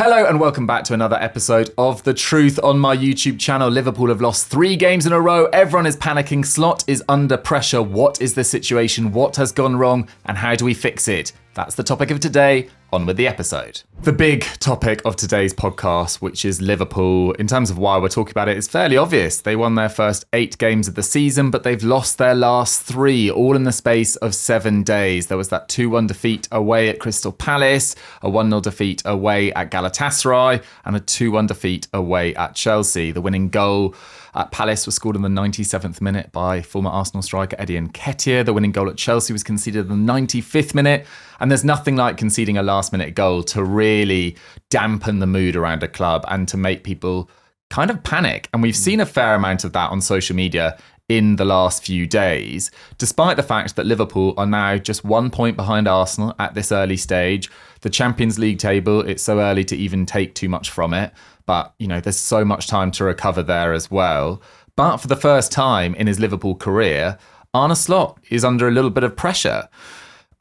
Hello and welcome back to another episode of The Truth on my YouTube channel. Liverpool have lost 3 games in a row. Everyone is panicking. Slot is under pressure. What is the situation? What has gone wrong? And how do we fix it? That's the topic of today. On with the episode. The big topic of today's podcast, which is Liverpool, in terms of why we're talking about it, is fairly obvious. They won their first 8 games of the season, but they've lost their last 3, all in the space of 7 days. There was that 2-1 defeat away at Crystal Palace, a 1-0 defeat away at Galatasaray, and a 2-1 defeat away at Chelsea. The winning goal at Palace was scored in the 97th minute by former Arsenal striker Tighe and Jack. The winning goal at Chelsea was conceded in the 95th minute. And there's nothing like conceding a last-minute goal to really dampen the mood around a club and to make people kind of panic. And we've seen a fair amount of that on social media in the last few days, despite the fact that Liverpool are now just 1 point behind Arsenal at this early stage. The Champions League table, it's so early to even take too much from it. But, you know, there's so much time to recover there as well. But for the first time in his Liverpool career, Arne Slot is under a little bit of pressure,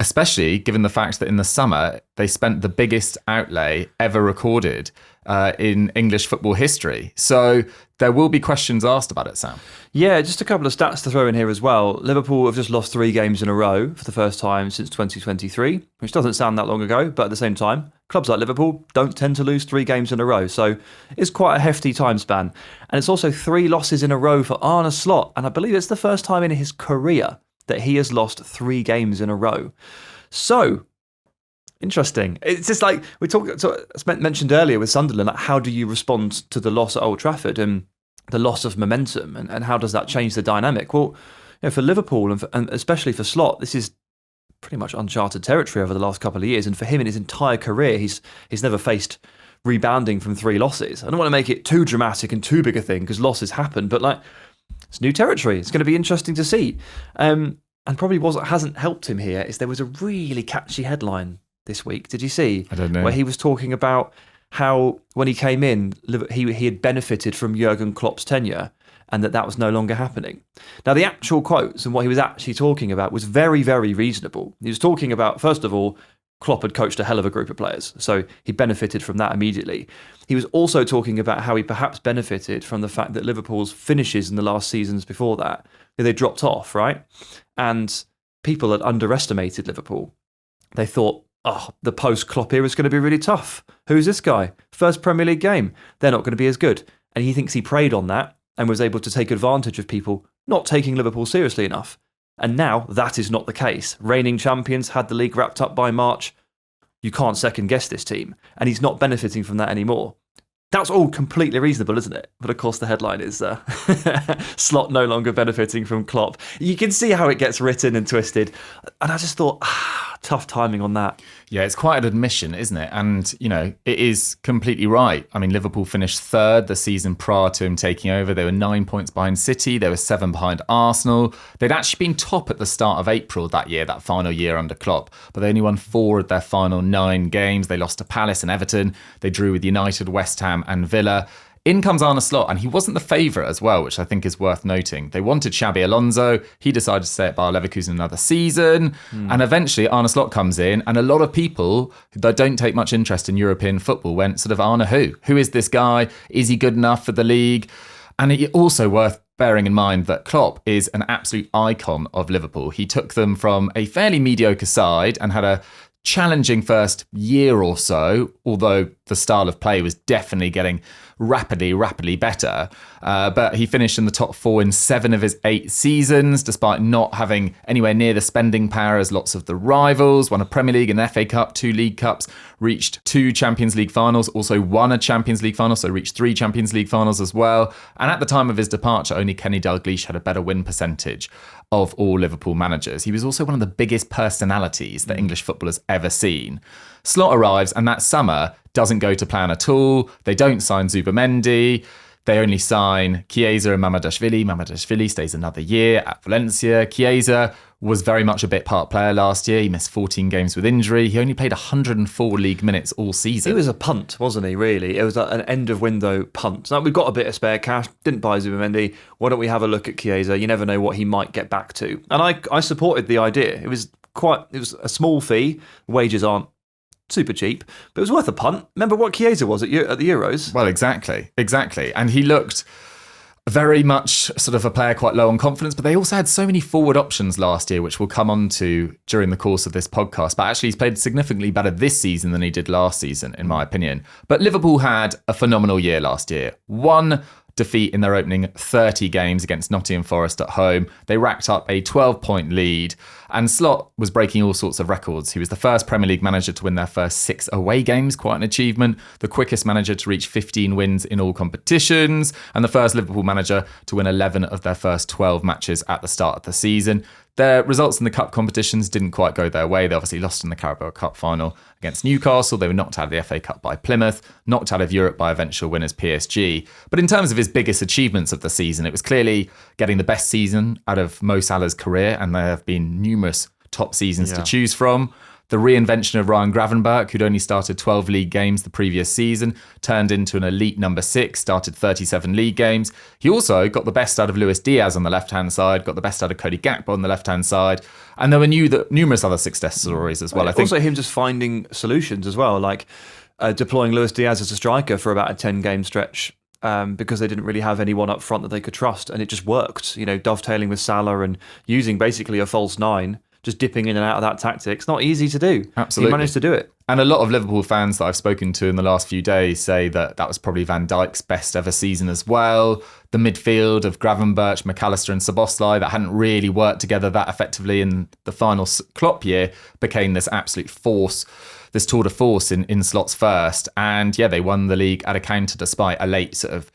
especially given the fact that in the summer, they spent the biggest outlay ever recorded in English football history. So there will be questions asked about it, Sam. Yeah, just a couple of stats to throw in here as well. Liverpool have just lost 3 games in a row for the first time since 2023, which doesn't sound that long ago, but at the same time, clubs like Liverpool don't tend to lose 3 games in a row. So it's quite a hefty time span. And it's also 3 losses in a row for Arne Slot. And I believe it's the first time in his career that he has lost 3 games in a row. So, interesting. It's just like we mentioned earlier with Sunderland, like how do you respond to the loss at Old Trafford and the loss of momentum, and how does that change the dynamic? Well, you know, for Liverpool and especially for Slot, this is pretty much uncharted territory over the last couple of years. And for him in his entire career, he's never faced rebounding from 3 losses. I don't want to make it too dramatic and too big a thing because losses happen, but like it's new territory. It's going to be interesting to see. And probably what hasn't helped him here is there was a really catchy headline this week. Did you see? I don't know. Where he was talking about how when he came in, he had benefited from Jurgen Klopp's tenure and that was no longer happening. Now, the actual quotes and what he was actually talking about was very, very reasonable. He was talking about, first of all, Klopp had coached a hell of a group of players, so he benefited from that immediately. He was also talking about how he perhaps benefited from the fact that Liverpool's finishes in the last seasons before that, they dropped off, right? And people had underestimated Liverpool. They thought, the post-Klopp era is going to be really tough. Who's this guy? First Premier League game. They're not going to be as good. And he thinks he preyed on that and was able to take advantage of people not taking Liverpool seriously enough. And now that is not the case. Reigning champions had the league wrapped up by March. You can't second guess this team. And he's not benefiting from that anymore. That's all completely reasonable, isn't it? But of course the headline is Slot no longer benefiting from Klopp. You can see how it gets written and twisted. And I just thought, tough timing on that. Yeah, it's quite an admission, isn't it? And, you know, it is completely right. I mean, Liverpool finished 3rd the season prior to him taking over. They were 9 points behind City. They were 7 behind Arsenal. They'd actually been top at the start of April that year, that final year under Klopp. But they only won 4 of their final 9 games. They lost to Palace and Everton. They drew with United, West Ham and Villa. In comes Arne Slot, and he wasn't the favourite as well, which I think is worth noting. They wanted Xabi Alonso. He decided to stay at Bayer Leverkusen another season. And eventually Arne Slot comes in, and a lot of people that don't take much interest in European football went sort of, Arne who? Who is this guy? Is he good enough for the league? And it's also worth bearing in mind that Klopp is an absolute icon of Liverpool. He took them from a fairly mediocre side and had a challenging first year or so, although the style of play was definitely getting rapidly better. But he finished in the top 4 in 7 of his 8 seasons, despite not having anywhere near the spending power as lots of the rivals. Won a Premier League and FA Cup, 2 League Cups, reached 2 Champions League finals, also won a Champions League final, so reached 3 Champions League finals as well. And at the time of his departure, only Kenny Dalglish had a better win percentage of all Liverpool managers. He was also one of the biggest personalities that English football has ever seen. Slot arrives, and that summer doesn't go to plan at all. They don't sign Zubimendi. They only sign Chiesa and Mamardashvili. Mamardashvili stays another year at Valencia. Chiesa was very much a bit part player last year. He missed 14 games with injury. He only played 104 league minutes all season. He was a punt, wasn't he, really? It was an end-of-window punt. Now, we've got a bit of spare cash. Didn't buy Zubimendi. Why don't we have a look at Chiesa? You never know what he might get back to. And I supported the idea. It was a small fee. Wages aren't super cheap, but it was worth a punt. Remember what Chiesa was at the Euros? Well, exactly. And he looked very much sort of a player quite low on confidence, but they also had so many forward options last year, which we'll come on to during the course of this podcast. But actually, he's played significantly better this season than he did last season, in my opinion. But Liverpool had a phenomenal year last year. One defeat in their opening 30 games against Nottingham Forest at home. They racked up a 12-point lead, and Slot was breaking all sorts of records. He was the first Premier League manager to win their first 6 away games, quite an achievement, the quickest manager to reach 15 wins in all competitions, and the first Liverpool manager to win 11 of their first 12 matches at the start of the season. Their results in the cup competitions didn't quite go their way. They obviously lost in the Carabao Cup final against Newcastle. They were knocked out of the FA Cup by Plymouth, knocked out of Europe by eventual winners PSG. But in terms of his biggest achievements of the season, it was clearly getting the best season out of Mo Salah's career, and there have been numerous top seasons to choose from. The reinvention of Ryan Gravenberch, who'd only started 12 league games the previous season, turned into an elite number 6, started 37 league games. He also got the best out of Luis Diaz on the left-hand side, got the best out of Cody Gakpo on the left-hand side, and there were numerous other success stories as well. I think also him just finding solutions as well, like deploying Luis Diaz as a striker for about a 10-game stretch because they didn't really have anyone up front that they could trust, and it just worked. Dovetailing with Salah and using basically a false 9, just dipping in and out of that tactic. It's not easy to do. Absolutely. He managed to do it. And a lot of Liverpool fans that I've spoken to in the last few days say that was probably Van Dijk's best ever season as well. The midfield of Gravenberch, Mac Allister and Szoboszlai that hadn't really worked together that effectively in the final Klopp year became this absolute force, this tour de force in Slot's first. And yeah, they won the league at a counter despite a late sort of,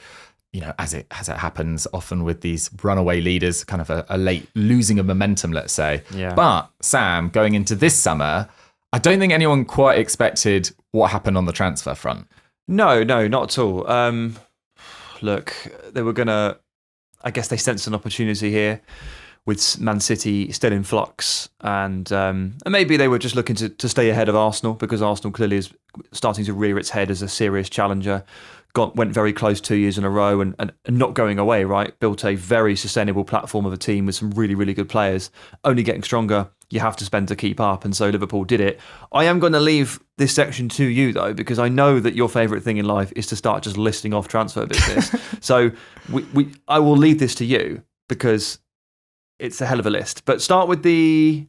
as it happens often with these runaway leaders, kind of a late losing of momentum, let's say. Yeah. But Sam, going into this summer, I don't think anyone quite expected what happened on the transfer front. No, not at all. Look, they were I guess they sensed an opportunity here with Man City still in flux, and maybe they were just looking to stay ahead of Arsenal, because Arsenal clearly is starting to rear its head as a serious challenger. Went very close 2 years in a row and not going away, right? Built a very sustainable platform of a team with some really, really good players, only getting stronger. You have to spend to keep up, and so Liverpool did it. I am going to leave this section to you, though, because I know that your favourite thing in life is to start just listing off transfer business. So I will leave this to you, because it's a hell of a list. But start with who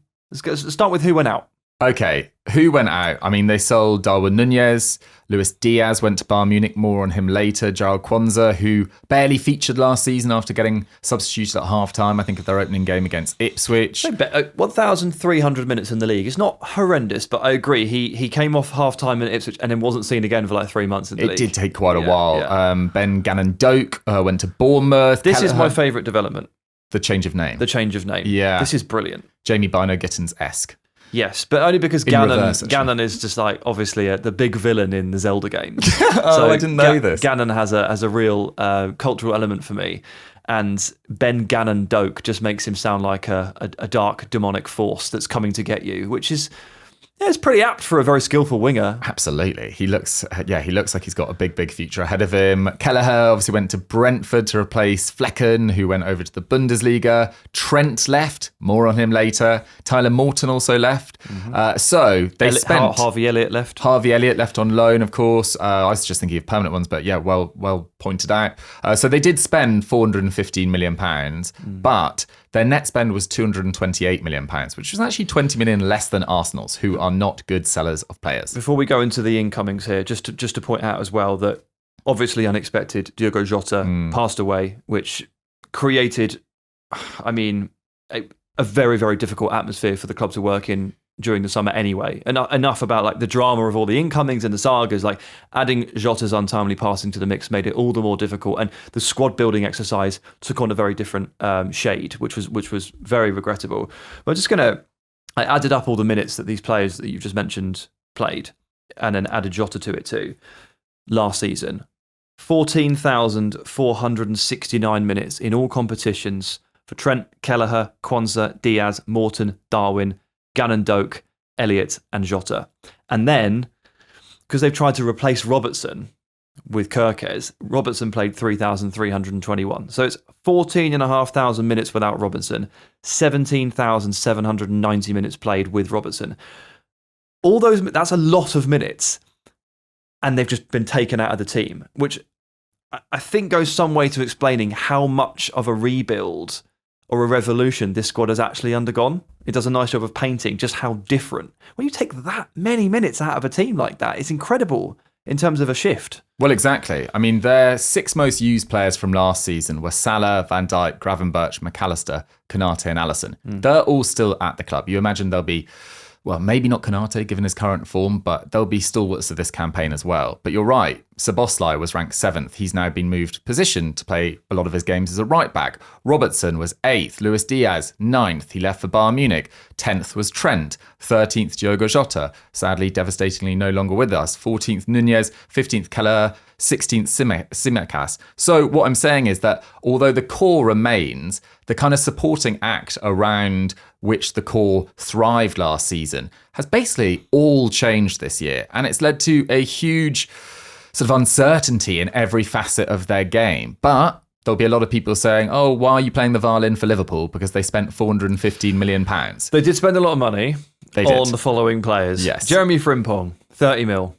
went out. Okay, who went out? I mean, they sold Darwin Nunez. Luis Diaz went to Bayern Munich, more on him later. Jarell Quansah, who barely featured last season after getting substituted at half-time, I think, of their opening game against Ipswich. 1,300 minutes in the league. It's not horrendous, but I agree. He came off half-time in Ipswich and then wasn't seen again for like 3 months in the league. It did take quite a while. Yeah. Ben Gannon-Doak went to Bournemouth. This is my favourite development. The change of name. Yeah. This is brilliant. Jamie Bino-Gittins-esque. Yes, but only because Gannon is just like obviously the big villain in the Zelda games. So I didn't know this. Gannon has a real cultural element for me, and Ben Gannon-Doak just makes him sound like a dark demonic force that's coming to get you, which is it's pretty apt for a very skillful winger. Absolutely. He looks like he's got a big future ahead of him. Kelleher obviously went to Brentford to replace Flecken, who went over to the Bundesliga. Trent left, more on him later. Tyler Morton also left. Mm-hmm. So they spent... Harvey Elliott left. Harvey Elliott left on loan, of course. I was just thinking of permanent ones, but yeah, well pointed out. So they did spend £415 million, but their net spend was £228 million, which was actually 20 million less than Arsenal's, who are not good sellers of players. Before we go into the incomings here, just to point out as well that obviously unexpected, Diogo Jota passed away, which created, I mean, a very, very difficult atmosphere for the club to work in during the summer anyway. Enough about like the drama of all the incomings and the sagas, like adding Jota's untimely passing to the mix made it all the more difficult, and the squad building exercise took on a very different shade, which was very regrettable. But I added up all the minutes that these players that you've just mentioned played, and then added Jota to it too. Last season, 14,469 minutes in all competitions for Trent, Kelleher, Quansah, Diaz, Morton, Darwin, Gannon-Doak, Elliott and Jota. And then, because they've tried to replace Robertson with Kerkez, Robertson played 3,321. So it's 14,500 minutes without Robertson, 17,790 minutes played with Robertson. that's a lot of minutes, and they've just been taken out of the team, which I think goes some way to explaining how much of a rebuild or a revolution this squad has actually undergone. It does a nice job of painting just how different. When you take that many minutes out of a team like that, it's incredible in terms of a shift. Well, exactly. I mean, their 6 most used players from last season were Salah, Van Dijk, Gravenberch, Mac Allister, Konate and Alisson. They're all still at the club. You imagine they'll be, well, maybe not Konate given his current form, but they'll be stalwarts of this campaign as well. But you're right, Szoboszlai was ranked 7th. He's now been moved position to play a lot of his games as a right back. Robertson was 8th. Luis Diaz, 9th. He left for Bayern Munich. 10th was Trent. 13th, Diogo Jota. Sadly, devastatingly no longer with us. 14th, Nunez. 15th, Keller. 16th, Tsimikas. So what I'm saying is that although the core remains, the kind of supporting act around which the core thrived last season has basically all changed this year. And it's led to a huge sort of uncertainty in every facet of their game. But there'll be a lot of people saying, oh, why are you playing the violin for Liverpool? Because they spent £415 million. They did spend a lot of money on the following players. Yes. Jeremie Frimpong, 30 mil.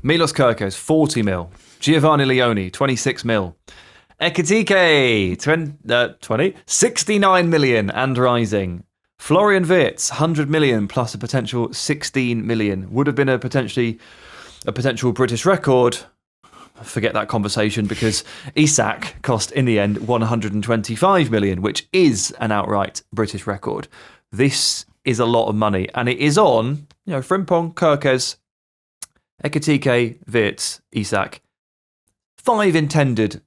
Milos Kerkez, 40 mil. Giovanni Leone, 26 mil. Ekitike, 20, 69 million and rising. Florian Wirtz, 100 million plus a potential 16 million. Would have been a potential British record. Forget that conversation because Isak cost in the end 125 million, which is an outright British record. This is a lot of money, and it is on, Frimpong, Kerkez, Ekitike, Wirtz, Isak. 5 intended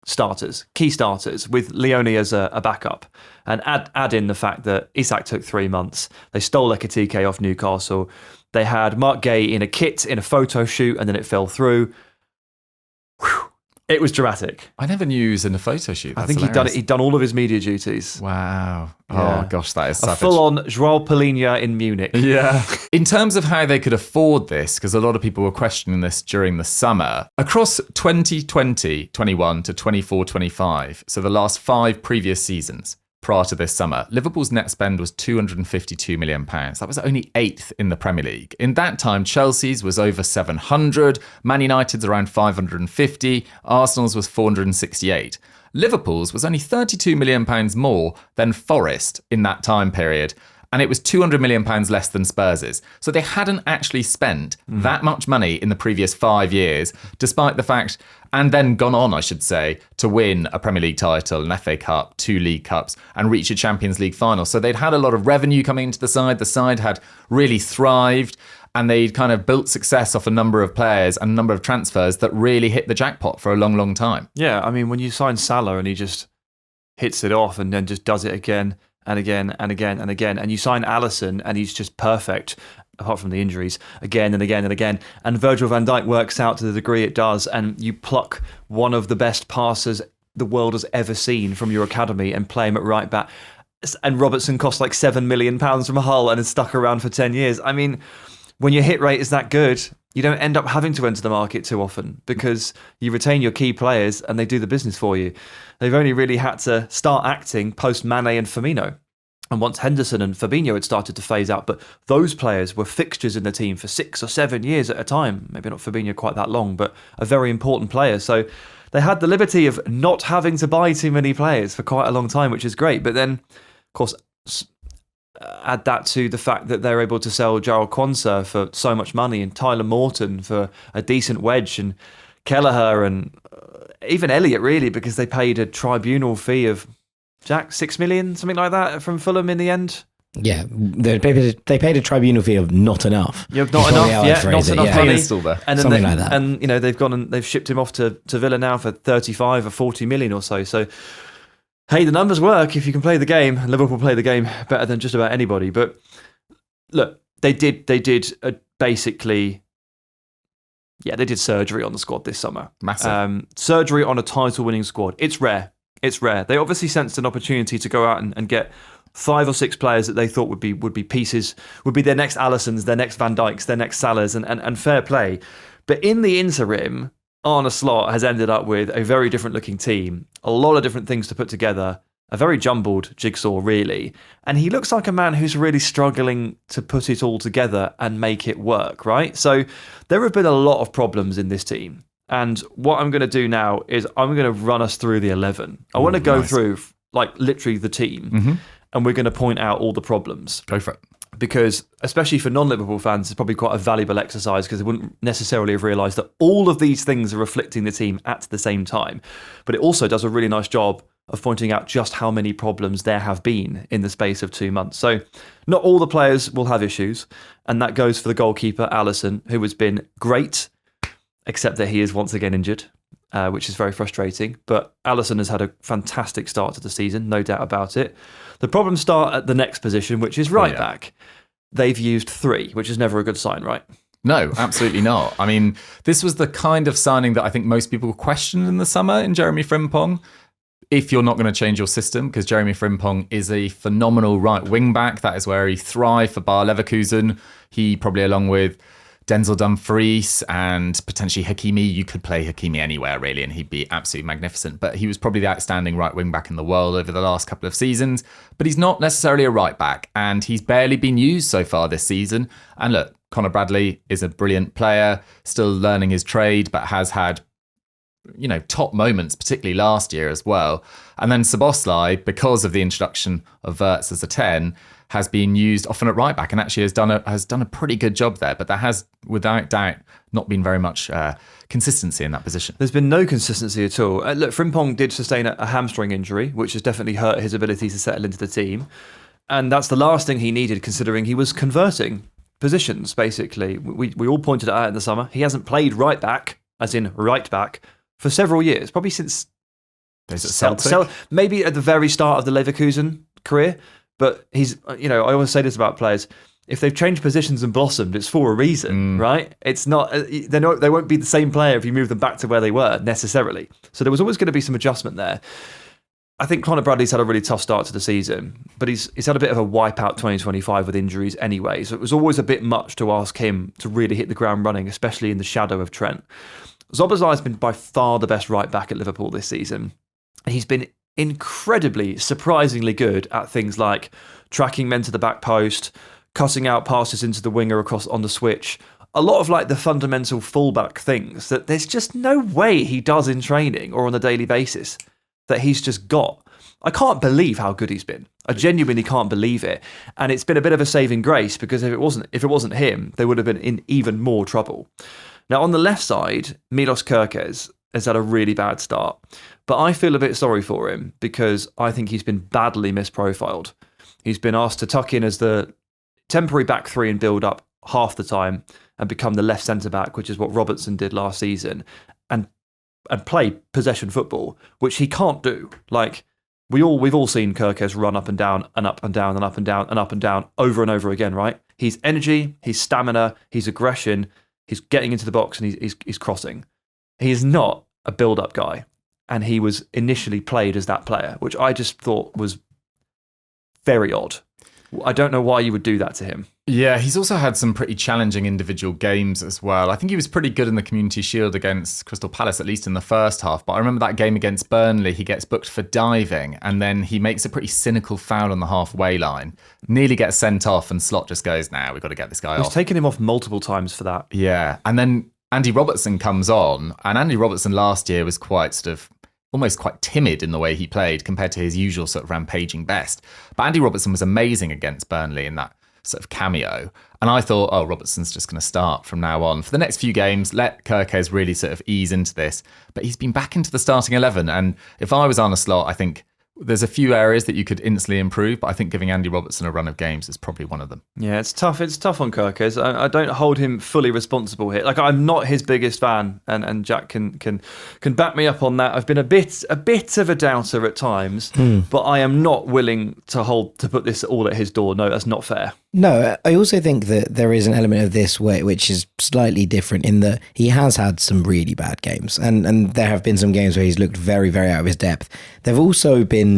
starters, key starters, with Leone as a backup. And add in the fact that Isak took 3 months. They stole Ekitike off Newcastle. They had Mark Gay in a kit, in a photo shoot, and then it fell through. Whew. It was dramatic. I never knew he was in a photo shoot. I think he'd done all of his media duties. Wow. Yeah. Oh, gosh, that is a savage. full-on João Palhinha in Munich. Yeah. In terms of how they could afford this, because a lot of people were questioning this during the summer, across 2020-21 to 24-25, so the last 5 previous seasons, prior to this summer, Liverpool's net spend was £252 million. That was only 8th in the Premier League. In that time, Chelsea's was over 700, Man United's around 550, Arsenal's was 468. Liverpool's was only £32 million more than Forest in that time period, and it was £200 million less than Spurs's. So they hadn't actually spent that much money in the previous 5 years, despite the fact, and then gone on, I should say, to win a Premier League title, an FA Cup, 2 League Cups, and reach a Champions League final. So they'd had a lot of revenue coming into the side. The side had really thrived, and they'd kind of built success off a number of players and a number of transfers that really hit the jackpot for a long, long time. Yeah, I mean, when you sign Salah and he just hits it off and then just does it again and again and again and again, and you sign Alisson and he's just perfect, apart from the injuries, again and again and again, and Virgil van Dijk works out to the degree it does, and you pluck one of the best passers the world has ever seen from your academy and play him at right back, and Robertson cost like £7 million from Hull and is stuck around for 10 years. I mean, when your hit rate is that good, you don't end up having to enter the market too often because you retain your key players and they do the business for you. They've only really had to start acting post Mane and Firmino. And once Henderson and Fabinho had started to phase out, but those players were fixtures in the team for 6 or 7 years at a time. Maybe not Fabinho quite that long, but a very important player. So they had the liberty of not having to buy too many players for quite a long time, which is great. But then, of course, add that to the fact that they're able to sell Jarrell Quansah for so much money and Tyler Morton for a decent wedge and Kelleher and even Elliott, really, because they paid a tribunal fee of, Jack, 6 million, something like that, from Fulham in the end. Yeah, they paid a tribunal fee of not enough. Yeah, not enough. Yeah, not enough money. And then something like that. And they've gone and they've shipped him off to Villa now for 35 or 40 million or so. So, hey, the numbers work if you can play the game. Liverpool play the game better than just about anybody. But look, they did basically. Yeah, they did surgery on the squad this summer. Massive. Surgery on a title-winning squad. It's rare. It's rare. They obviously sensed an opportunity to go out and get 5 or 6 players that they thought would be pieces, would be their next Alissons, their next Van Dijks, their next Salahs, and fair play. But in the interim, Arne Slot has ended up with a very different looking team, a lot of different things to put together, a very jumbled jigsaw, really. And he looks like a man who's really struggling to put it all together and make it work, right? So there have been a lot of problems in this team. And what I'm going to do now is I'm going to run us through the 11. I want to go through like literally the team, and we're going to point out all the problems. Go for it. Because especially for non-Liverpool fans, it's probably quite a valuable exercise because they wouldn't necessarily have realised that all of these things are afflicting the team at the same time. But it also does a really nice job of pointing out just how many problems there have been in the space of 2 months. So not all the players will have issues, and that goes for the goalkeeper, Alisson, who has been great, except that he is once again injured, which is very frustrating. But Alisson has had a fantastic start to the season, no doubt about it. The problems start at the next position, which is right back. They've used 3, which is never a good sign, right? No, absolutely not. I mean, this was the kind of signing that I think most people questioned in the summer in Jeremie Frimpong. If you're not going to change your system, because Jeremie Frimpong is a phenomenal right wing back. That is where he thrived for Bayer Leverkusen. He probably, along with Denzel Dumfries and potentially Hakimi, you could play Hakimi anywhere really, and he'd be absolutely magnificent. But he was probably the outstanding right wing back in the world over the last couple of seasons. But he's not necessarily a right back, and he's barely been used so far this season. And look, Conor Bradley is a brilliant player, still learning his trade, but has had, you know, top moments, particularly last year as well. And then Szoboszlai, because of the introduction of Wirtz as a 10, has been used often at right back and actually has done a pretty good job there. But there has, without doubt, not been very much consistency in that position. There's been no consistency at all. Look, Frimpong did sustain a hamstring injury, which has definitely hurt his ability to settle into the team. And that's the last thing he needed, considering he was converting positions, basically. We all pointed it out in the summer. He hasn't played right back, as in right back, for several years, probably since maybe at the very start of the Leverkusen career. But he's, you know, I always say this about players: if they've changed positions and blossomed, it's for a reason, right? It's not they won't be the same player if you move them back to where they were necessarily. So there was always going to be some adjustment there. I think Conor Bradley's had a really tough start to the season, but he's had a bit of a wipeout 2025 with injuries anyway. So it was always a bit much to ask him to really hit the ground running, especially in the shadow of Trent. Szoboszlai has been by far the best right back at Liverpool this season. He's been incredibly, surprisingly good at things like tracking men to the back post, cutting out passes into the winger across on the switch. A lot of like the fundamental fullback things that there's just no way he does in training or on a daily basis that he's just got. I can't believe how good he's been. I genuinely can't believe it. And it's been a bit of a saving grace, because if it wasn't him, they would have been in even more trouble. Now on the left side, Milos Kerkez has had a really bad start. But I feel a bit sorry for him, because I think he's been badly misprofiled. He's been asked to tuck in as the temporary back 3 and build up half the time and become the left centre-back, which is what Robertson did last season, and play possession football, which he can't do. Like, we've all seen Kerkez run up and down and up and down and up and down and up and down over and over again, right? He's energy, he's stamina, he's aggression, he's getting into the box, and he's crossing. He is not a build-up guy. And he was initially played as that player, which I just thought was very odd. I don't know why you would do that to him. Yeah, he's also had some pretty challenging individual games as well. I think he was pretty good in the Community Shield against Crystal Palace, at least in the first half. But I remember that game against Burnley, he gets booked for diving, and then he makes a pretty cynical foul on the halfway line, nearly gets sent off, and Slot just goes, nah, we've got to get this guy off. He's taken him off multiple times for that. Yeah, and then Andy Robertson comes on, and Andy Robertson last year was almost quite timid in the way he played compared to his usual sort of rampaging best. But Andy Robertson was amazing against Burnley in that sort of cameo. And I thought, Robertson's just going to start from now on. For the next few games, let Kerkez really sort of ease into this. But he's been back into the starting 11. And if I was Arne Slot, I think there's a few areas that you could instantly improve, but I think giving Andy Robertson a run of games is probably one of them. Yeah, it's tough. It's tough on Kerkez. I don't hold him fully responsible here. Like, I'm not his biggest fan, and Jack can back me up on that. I've been a bit of a doubter at times, but I am not willing to put this all at his door. No, that's not fair. No, I also think that there is an element of this which is slightly different in that he has had some really bad games, and there have been some games where he's looked very, very out of his depth. There have also been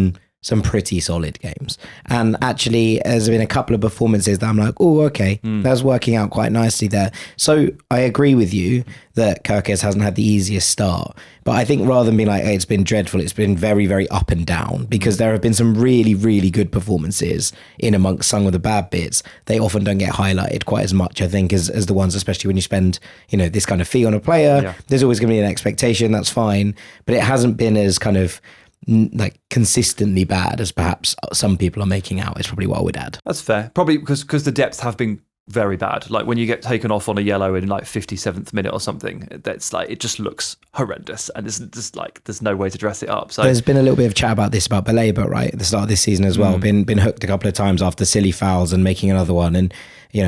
some pretty solid games. And actually, there's been a couple of performances that I'm like, oh, okay, that's working out quite nicely there. So I agree with you that Kerkez hasn't had the easiest start. But I think rather than being like, hey, it's been dreadful, it's been very, very up and down, because there have been some really, really good performances in amongst some of the bad bits. They often don't get highlighted quite as much, I think, as the ones, especially when you spend, this kind of fee on a player. Yeah. There's always going to be an expectation, that's fine. But it hasn't been as kind of like consistently bad as perhaps some people are making out, is probably what I would add. That's fair. Probably because the depth have been very bad. Like when you get taken off on a yellow in like 57th minute or something, that's like, it just looks horrendous, and it's just like there's no way to dress it up. So there's been a little bit of chat about this about Baleba, right, at the start of this season as well. Been hooked a couple of times after silly fouls and making another one, and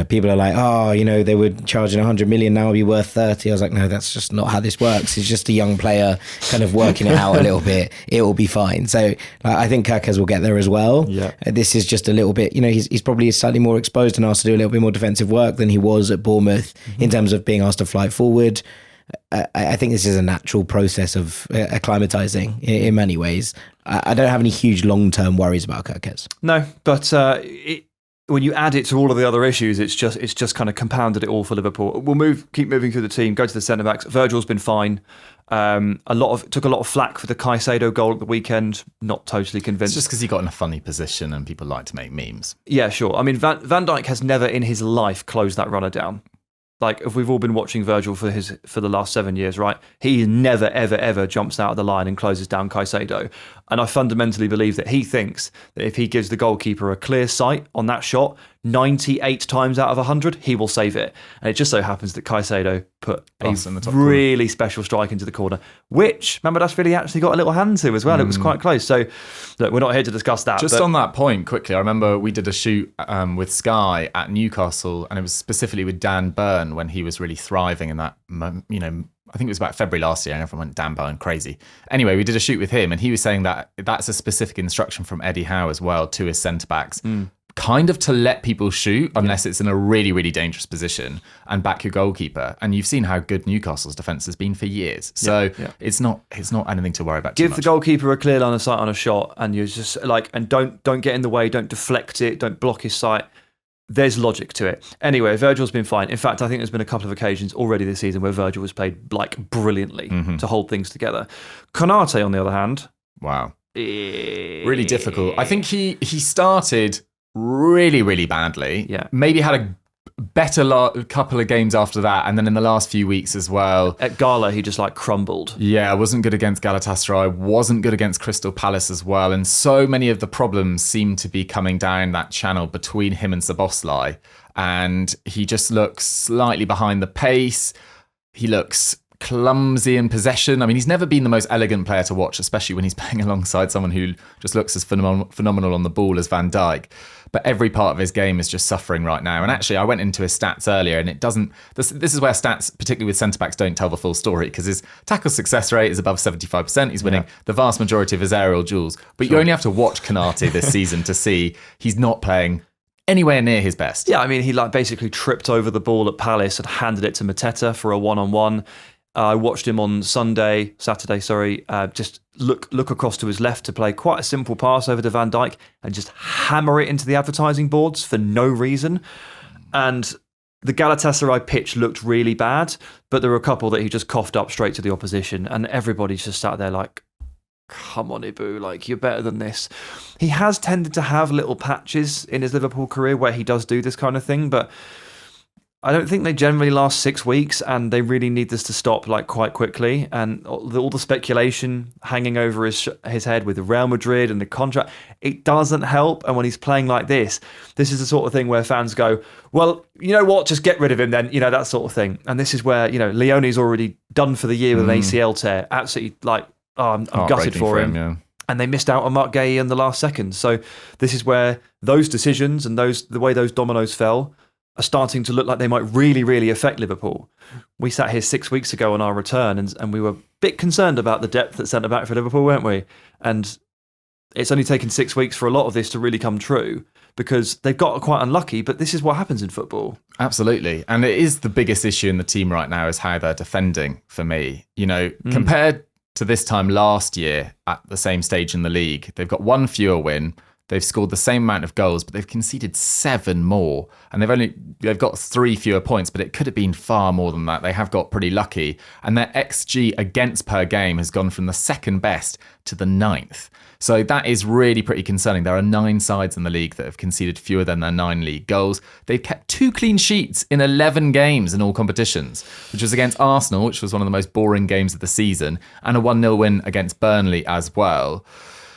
people are like, they were charging 100 million, now it'll be worth 30. I was like, no, that's just not how this works. He's just a young player kind of working it out a little bit. It will be fine. So I think Kerkez will get there as well. Yeah. This is just a little bit, he's probably slightly more exposed and asked to do a little bit more defensive work than he was at Bournemouth in terms of being asked to fly forward. I think this is a natural process of acclimatizing in many ways. I don't have any huge long-term worries about Kerkez. No, but when you add it to all of the other issues, it's just kind of compounded it all for Liverpool. We'll keep moving through the team, go to the centre-backs. Virgil's been fine. Took a lot of flack for the Caicedo goal at the weekend. Not totally convinced. It's just because he got in a funny position and people like to make memes. Yeah, sure. I mean, Van Dijk has never in his life closed that runner down. Like, if we've all been watching Virgil for the last 7 years, right? He never, ever, ever jumps out of the line and closes down Caicedo. And I fundamentally believe that he thinks that if he gives the goalkeeper a clear sight on that shot, 98 times out of 100, he will save it. And it just so happens that Caicedo put a really special strike into the corner, which Mamardashvili actually got a little hand to as well. It was quite close. So, look, we're not here to discuss that. Just on that point, quickly, I remember we did a shoot with Sky at Newcastle, and it was specifically with Dan Burn when he was really thriving in that, I think it was about February last year, and everyone went Dan Burn crazy. Anyway, we did a shoot with him, and he was saying that that's a specific instruction from Eddie Howe as well to his centre-backs. Kind of to let people shoot unless it's in a really, really dangerous position and back your goalkeeper. And you've seen how good Newcastle's defence has been for years. So it's not anything to worry about too much. Give the goalkeeper a clear line of sight on a shot, and you're just and don't get in the way, don't deflect it, don't block his sight. There's logic to it. Anyway, Virgil's been fine. In fact, I think there's been a couple of occasions already this season where Virgil was played brilliantly to hold things together. Konate, on the other hand, wow, really difficult. I think he started really, really badly. Yeah. Maybe had a better couple of games after that, and then in the last few weeks as well. At Gala, he just crumbled. Yeah, wasn't good against Galatasaray, wasn't good against Crystal Palace as well, and so many of the problems seem to be coming down that channel between him and Szoboszlai, and he just looks slightly behind the pace. He looks clumsy in possession. I mean, he's never been the most elegant player to watch, especially when he's playing alongside someone who just looks as phenomenal on the ball as Van Dijk. But every part of his game is just suffering right now. And actually, I went into his stats earlier, and it doesn't. This is where stats, particularly with centre-backs, don't tell the full story, because his tackle success rate is above 75%. He's winning the vast majority of his aerial duels. But you only have to watch Konate this season to see he's not playing anywhere near his best. Yeah, I mean, he basically tripped over the ball at Palace and handed it to Mateta for a one-on-one. I watched him on Saturday, just look across to his left to play quite a simple pass over to Van Dijk and just hammer it into the advertising boards for no reason. And the Galatasaray pitch looked really bad, but there were a couple that he just coughed up straight to the opposition, and everybody's just sat there like, come on, Ibu, you're better than this. He has tended to have little patches in his Liverpool career where he does do this kind of thing, but I don't think they generally last 6 weeks, and they really need this to stop quite quickly. And all the speculation hanging over his head with Real Madrid and the contract, it doesn't help. And when he's playing like this is the sort of thing where fans go, well, you know what, just get rid of him then, that sort of thing. And this is where, Leone's already done for the year with an ACL tear. Absolutely, I'm gutted for him. Yeah. And they missed out on Mark Guehi in the last second. So this is where those decisions and the way those dominoes fell are starting to look like they might really, really affect Liverpool. We sat here 6 weeks ago on our return, and we were a bit concerned about the depth at centre-back for Liverpool, weren't we? And it's only taken 6 weeks for a lot of this to really come true, because they've got quite unlucky, but this is what happens in football. Absolutely. And it is the biggest issue in the team right now is how they're defending, for me. Compared to this time last year at the same stage in the league. They've got one fewer win. They've scored the same amount of goals, but they've conceded 7 more. And they've got 3 fewer points, but it could have been far more than that. They have got pretty lucky. And their XG against per game has gone from the second best to the 9th. So that is really pretty concerning. There are 9 sides in the league that have conceded fewer than their 9 league goals. They've kept 2 clean sheets in 11 games in all competitions, which was against Arsenal, which was one of the most boring games of the season, and a 1-0 win against Burnley as well.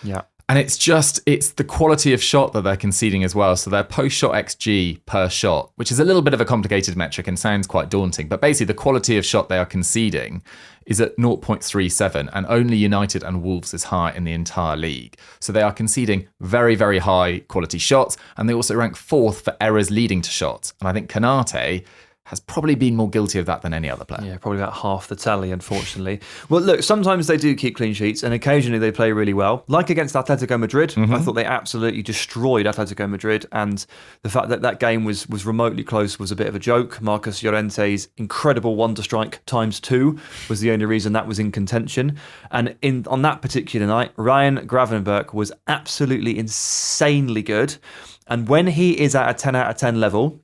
Yeah. And it's the quality of shot that they're conceding as well. So their post-shot XG per shot, which is a little bit of a complicated metric and sounds quite daunting, but basically the quality of shot they are conceding is at 0.37, and only United and Wolves is higher in the entire league. So they are conceding very, very high quality shots, and they also rank 4th for errors leading to shots. And I think Konate has probably been more guilty of that than any other player. Yeah, probably about half the tally, unfortunately. Well, look, sometimes they do keep clean sheets and occasionally they play really well. Like against Atletico Madrid, I thought they absolutely destroyed Atletico Madrid, and the fact that that game was remotely close was a bit of a joke. Marcos Llorente's incredible wonder strike ×2 was the only reason that was in contention. And on that particular night, Ryan Gravenberch was absolutely insanely good. And when he is at a 10 out of 10 level,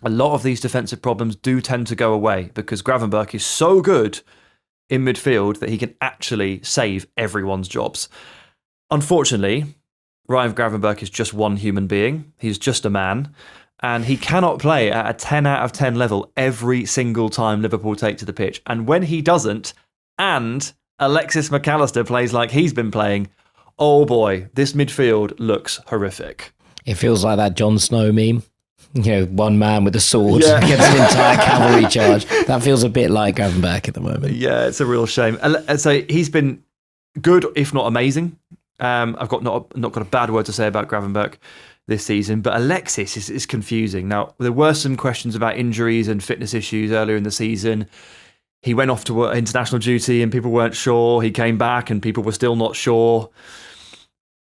a lot of these defensive problems do tend to go away because Gravenberch is so good in midfield that he can actually save everyone's jobs. Unfortunately, Ryan Gravenberch is just one human being. He's just a man. And he cannot play at a 10 out of 10 level every single time Liverpool take to the pitch. And when he doesn't, and Alexis Mac Allister plays like he's been playing, oh boy, this midfield looks horrific. It feels like that Jon Snow meme. One man with a sword against an entire cavalry charge. That feels a bit like Gravenberch at the moment. Yeah, it's a real shame. And so he's been good, if not amazing. I've got not got a bad word to say about Gravenberch this season, but Alexis is confusing. Now, there were some questions about injuries and fitness issues earlier in the season. He went off to international duty and people weren't sure. He came back and people were still not sure.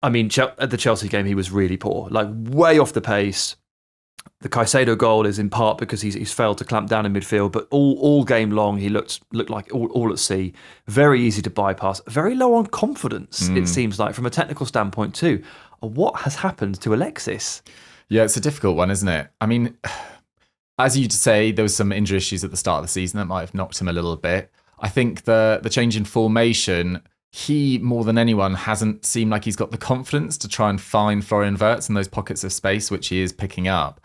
I mean, at the Chelsea game, he was really poor, like way off the pace. The Caicedo goal is in part because he's failed to clamp down in midfield, but all game long he looked like all at sea. Very easy to bypass. Very low on confidence, it seems like, from a technical standpoint too. What has happened to Alexis? Yeah, it's a difficult one, isn't it? I mean, as you'd say, there was some injury issues at the start of the season that might have knocked him a little bit. I think the change in formation, he, more than anyone, hasn't seemed like he's got the confidence to try and find Florian Wirtz in those pockets of space, which he is picking up.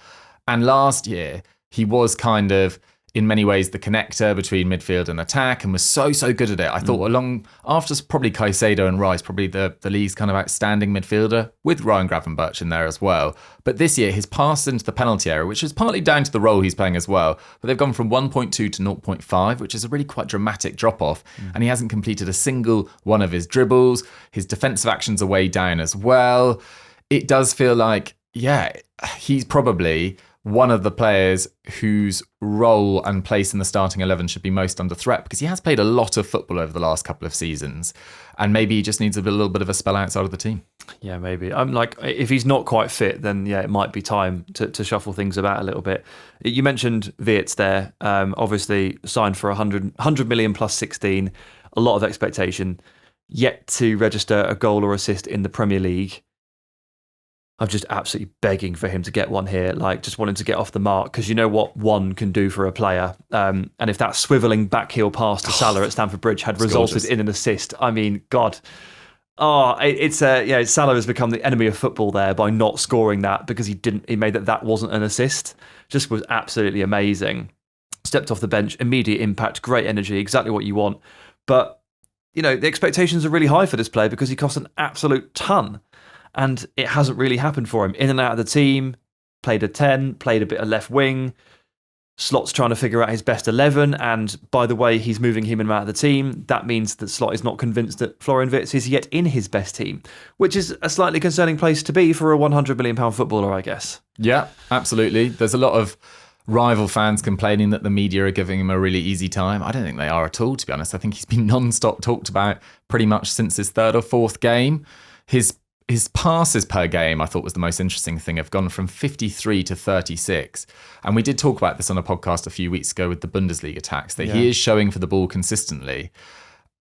And last year, he was kind of, in many ways, the connector between midfield and attack and was so good at it. I thought after probably Caicedo and Rice, probably the league's kind of outstanding midfielder, with Ryan Gravenberch in there as well. But this year, his pass into the penalty area, which is partly down to the role he's playing as well, but they've gone from 1.2 to 0.5, which is a really quite dramatic drop-off. And he hasn't completed a single one of his dribbles. His defensive actions are way down as well. It does feel like, he's probably one of the players whose role and place in the starting 11 should be most under threat, because he has played a lot of football over the last couple of seasons, and maybe he just needs a little bit of a spell outside of the team. Yeah, maybe. I'm like, if he's not quite fit, then it might be time to shuffle things about a little bit. You mentioned Wirtz there, obviously signed for 100 million plus 16, a lot of expectation, yet to register a goal or assist in the Premier League. I'm just absolutely begging for him to get one here, like just wanting to get off the mark, because you know what one can do for a player. And if that swivelling backheel pass to Salah at Stamford Bridge had resulted in an assist, I mean, God. Salah has become the enemy of football there by not scoring that, because he made that wasn't an assist. Just was absolutely amazing. Stepped off the bench, immediate impact, great energy, exactly what you want. But, the expectations are really high for this player because he cost an absolute ton. And it hasn't really happened for him. In and out of the team, played a 10, played a bit of left wing. Slot's trying to figure out his best 11. And by the way, he's moving him and out of the team. That means that Slot is not convinced that Florian Wirtz is yet in his best team, which is a slightly concerning place to be for a £100 million footballer, I guess. Yeah, absolutely. There's a lot of rival fans complaining that the media are giving him a really easy time. I don't think they are at all, to be honest. I think he's been non-stop talked about pretty much since his third or fourth game. His passes per game, I thought, was the most interesting thing. Have gone from 53 to 36. And we did talk about this on a podcast a few weeks ago with the Bundesliga attacks, that he is showing for the ball consistently.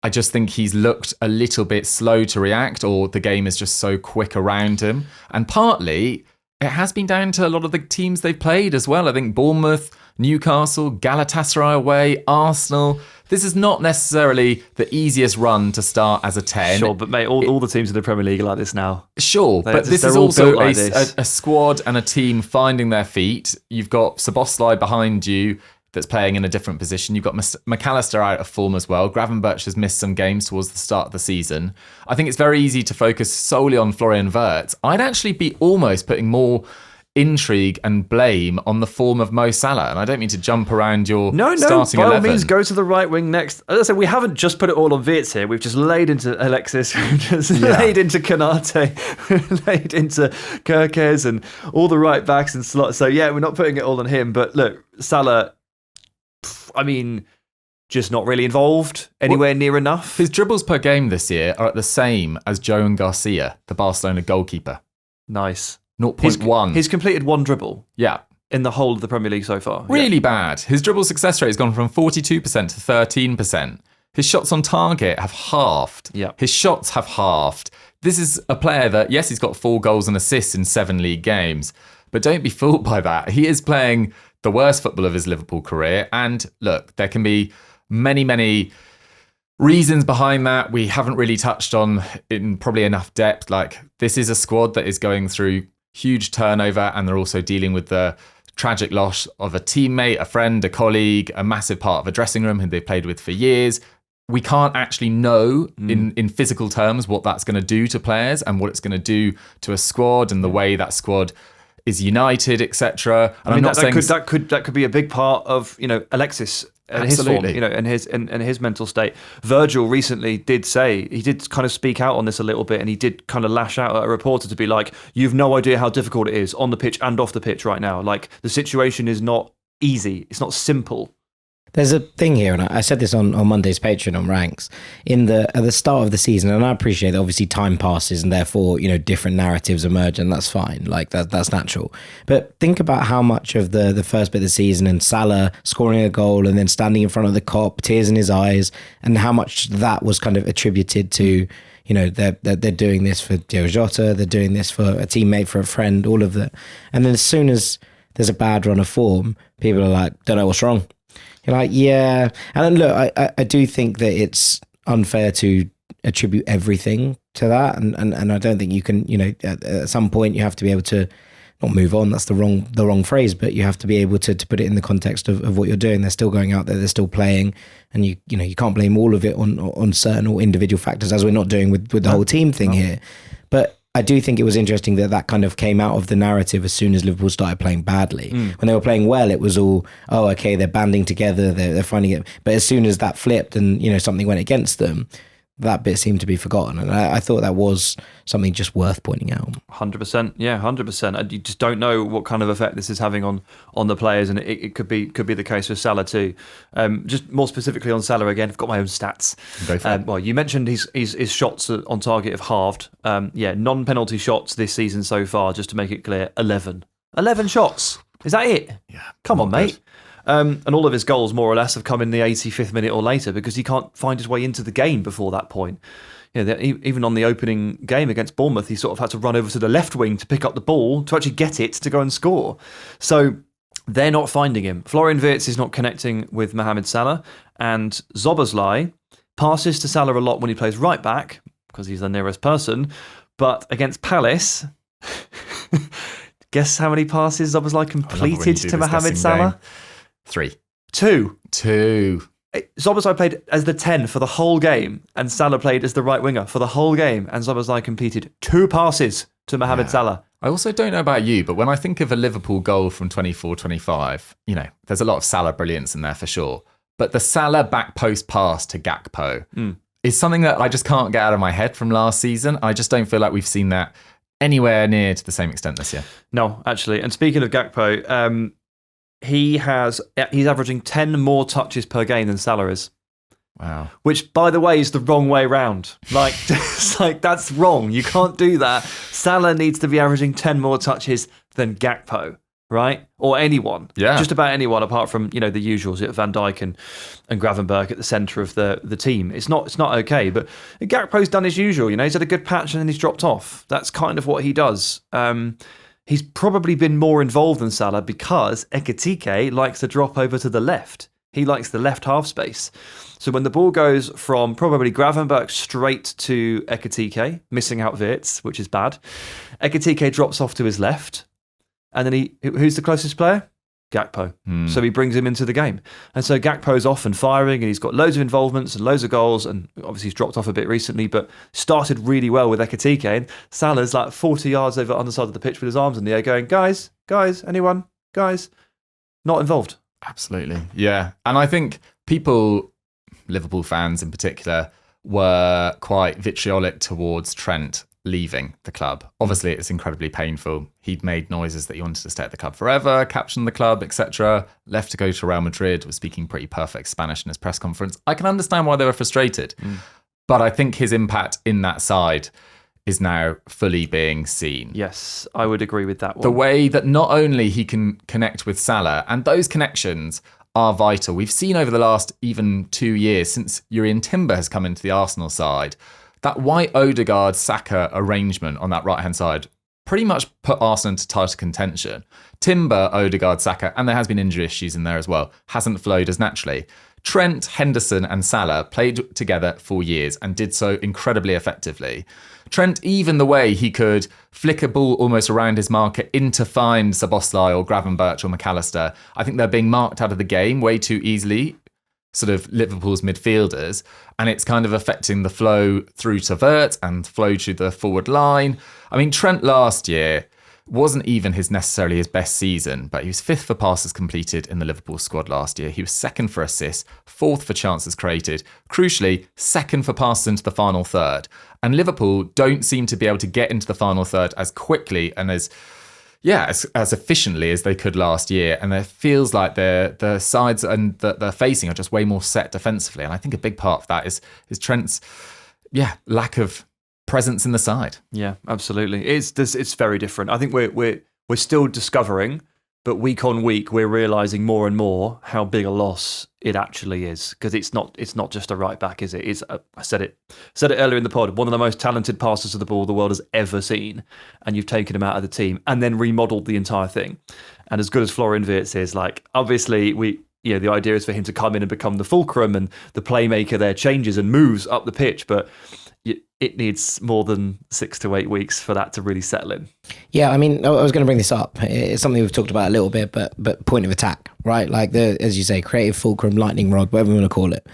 I just think he's looked a little bit slow to react, or the game is just so quick around him. And partly, it has been down to a lot of the teams they've played as well. I think Bournemouth, Newcastle, Galatasaray away, Arsenal. This is not necessarily the easiest run to start as a 10. Sure, but mate, all the teams in the Premier League are like this now. Sure, but this is also a squad and a team finding their feet. You've got Szoboszlai behind you that's playing in a different position. You've got Mac Allister out of form as well. Gravenberch has missed some games towards the start of the season. I think it's very easy to focus solely on Florian Wirtz. I'd actually be almost putting more intrigue and blame on the form of Mo Salah. And I don't mean to jump around your starting 11. By all means, go to the right wing next. As I said, we haven't just put it all on Wirtz here. We've just laid into Alexis, we've just laid into Konate, we've laid into Kerkez and all the right backs and slots. So yeah, we're not putting it all on him. But look, Salah, I mean, just not really involved anywhere near enough. His dribbles per game this year are at the same as Joan Garcia, the Barcelona goalkeeper. Nice. 0.1. He's completed one dribble. Yeah. In the whole of the Premier League so far. Really bad. His dribble success rate has gone from 42% to 13%. His shots on target have halved. Yeah. His shots have halved. This is a player that, yes, he's got 4 goals and assists in 7 league games, but don't be fooled by that. He is playing the worst football of his Liverpool career. And look, there can be many, many reasons behind that we haven't really touched on in probably enough depth. Like, this is a squad that is going through huge turnover, and they're also dealing with the tragic loss of a teammate, a friend, a colleague, a massive part of a dressing room who they've played with for years. We can't actually know in physical terms what that's going to do to players and what it's going to do to a squad and the way that squad is united, etc. I mean, that could be a big part of, Alexis and Absolutely. his form, and his mental state. Virgil recently did say, he did kind of speak out on this a little bit, and he did kind of lash out at a reporter to be like, you've no idea how difficult it is on the pitch and off the pitch right now. Like, the situation is not easy. It's not simple. There's a thing here, and I said this on Monday's Patreon on Ranks, at the start of the season, and I appreciate that obviously time passes and therefore, different narratives emerge, and that's fine. Like, that's natural. But think about how much of the first bit of the season and Salah scoring a goal and then standing in front of the Kop, tears in his eyes, and how much that was kind of attributed to, they're doing this for Diogo Jota, they're doing this for a teammate, for a friend, all of that. And then as soon as there's a bad run of form, people are like, don't know what's wrong. You're like, yeah. And look, I do think that it's unfair to attribute everything to that. And I don't think you can, at some point you have to be able to not move on. That's the wrong phrase, but you have to be able to put it in the context of what you're doing. They're still going out there, they're still playing. And you can't blame all of it on certain or individual factors, as we're not doing with the whole team thing here. But I do think it was interesting that kind of came out of the narrative as soon as Liverpool started playing badly. When they were playing well, it was all, oh, okay, they're banding together, they're finding it. But as soon as that flipped and, something went against them, that bit seemed to be forgotten. And I thought that was something just worth pointing out. 100%. Yeah, 100%. And you just don't know what kind of effect this is having on the players. And it could be the case with Salah too. Just more specifically on Salah again, I've got my own stats. Well, you mentioned his shots on target have halved. Non-penalty shots this season so far, just to make it clear, 11. 11 shots. Is that it? Yeah. Come on, mate. And all of his goals, more or less, have come in the 85th minute or later because he can't find his way into the game before that point. Even on the opening game against Bournemouth, he sort of had to run over to the left wing to pick up the ball to actually get it to go and score. So they're not finding him. Florian Wirtz is not connecting with Mohamed Salah, and Szoboszlai passes to Salah a lot when he plays right back because he's the nearest person. But against Palace, guess how many passes Szoboszlai completed to Mohamed Salah? Game. 3. 2. Szoboszlai played as the 10 for the whole game, and Salah played as the right winger for the whole game, and Szoboszlai completed 2 passes to Mohamed Salah. I also don't know about you, but when I think of a Liverpool goal from 24-25, there's a lot of Salah brilliance in there for sure. But the Salah back post pass to Gakpo is something that I just can't get out of my head from last season. I just don't feel like we've seen that anywhere near to the same extent this year. No, actually. And speaking of Gakpo, he's averaging 10 more touches per game than Salah is. Wow. Which, by the way, is the wrong way round. Like, that's wrong. You can't do that. Salah needs to be averaging 10 more touches than Gakpo. right? Or anyone. Yeah. Just about anyone apart from, the usuals, Van Dijk and Gravenberch at the centre of the team. It's not okay. But Gakpo's done his usual, he's had a good patch and then he's dropped off. That's kind of what he does. He's probably been more involved than Salah because Ekitike likes to drop over to the left. He likes the left half space. So when the ball goes from probably Gravenberch straight to Ekitike, missing out Wirtz, which is bad, Ekitike drops off to his left. And then who's the closest player? Gakpo. So he brings him into the game. And so Gakpo's off and firing, and he's got loads of involvements and loads of goals, and obviously he's dropped off a bit recently, but started really well with Ekitike. And Salah's like 40 yards over on the side of the pitch with his arms in the air going, guys, anyone, guys, not involved. Absolutely. Yeah. And I think people, Liverpool fans in particular, were quite vitriolic towards Trent leaving the club. Obviously, it's incredibly painful. He'd made noises that he wanted to stay at the club forever, captioned the club, etc. Left to go to Real Madrid, was speaking pretty perfect Spanish in his press conference. I can understand why they were frustrated. But I think his impact in that side is now fully being seen. Yes, I would agree with that one. The way that not only he can connect with Salah, and those connections are vital. We've seen over the last even 2 years since Jurrien Timber has come into the Arsenal side, that White Odegaard-Saka arrangement on that right-hand side pretty much put Arsenal into tighter contention. Timber, Odegaard, Saka, and there has been injury issues in there as well, hasn't flowed as naturally. Trent, Henderson and Salah played together for years and did so incredibly effectively. Trent, even the way he could flick a ball almost around his marker in to find Szoboszlai or Gravenberch or Mac Allister, I think they're being marked out of the game way too easily, sort of Liverpool's midfielders, and it's kind of affecting the flow through to Wirtz and flow to the forward line. I mean, Trent last year wasn't even necessarily his best season, but he was 5th for passes completed in the Liverpool squad last year. He was 2nd for assists, 4th for chances created, crucially 2nd for passes into the final third. And Liverpool don't seem to be able to get into the final third as quickly and as efficiently as they could last year. And it feels like the sides and they're facing are just way more set defensively. And I think a big part of that is Trent's lack of presence in the side. Yeah, absolutely. It's very different. I think we're still discovering, but week on week we're realizing more and more how big a loss it actually is, because it's not just a right back, is it? It's I said it earlier in the pod, one of the most talented passers of the ball the world has ever seen, and you've taken him out of the team and then remodeled the entire thing. And as good as Florian Wirtz is, like, obviously the idea is for him to come in and become the fulcrum and the playmaker there, changes and moves up the pitch, but it needs more than 6 to 8 weeks for that to really settle in. Yeah, I mean, I was going to bring this up. It's something we've talked about a little bit, but point of attack, right? Like as you say, creative fulcrum, lightning rod, whatever you want to call it.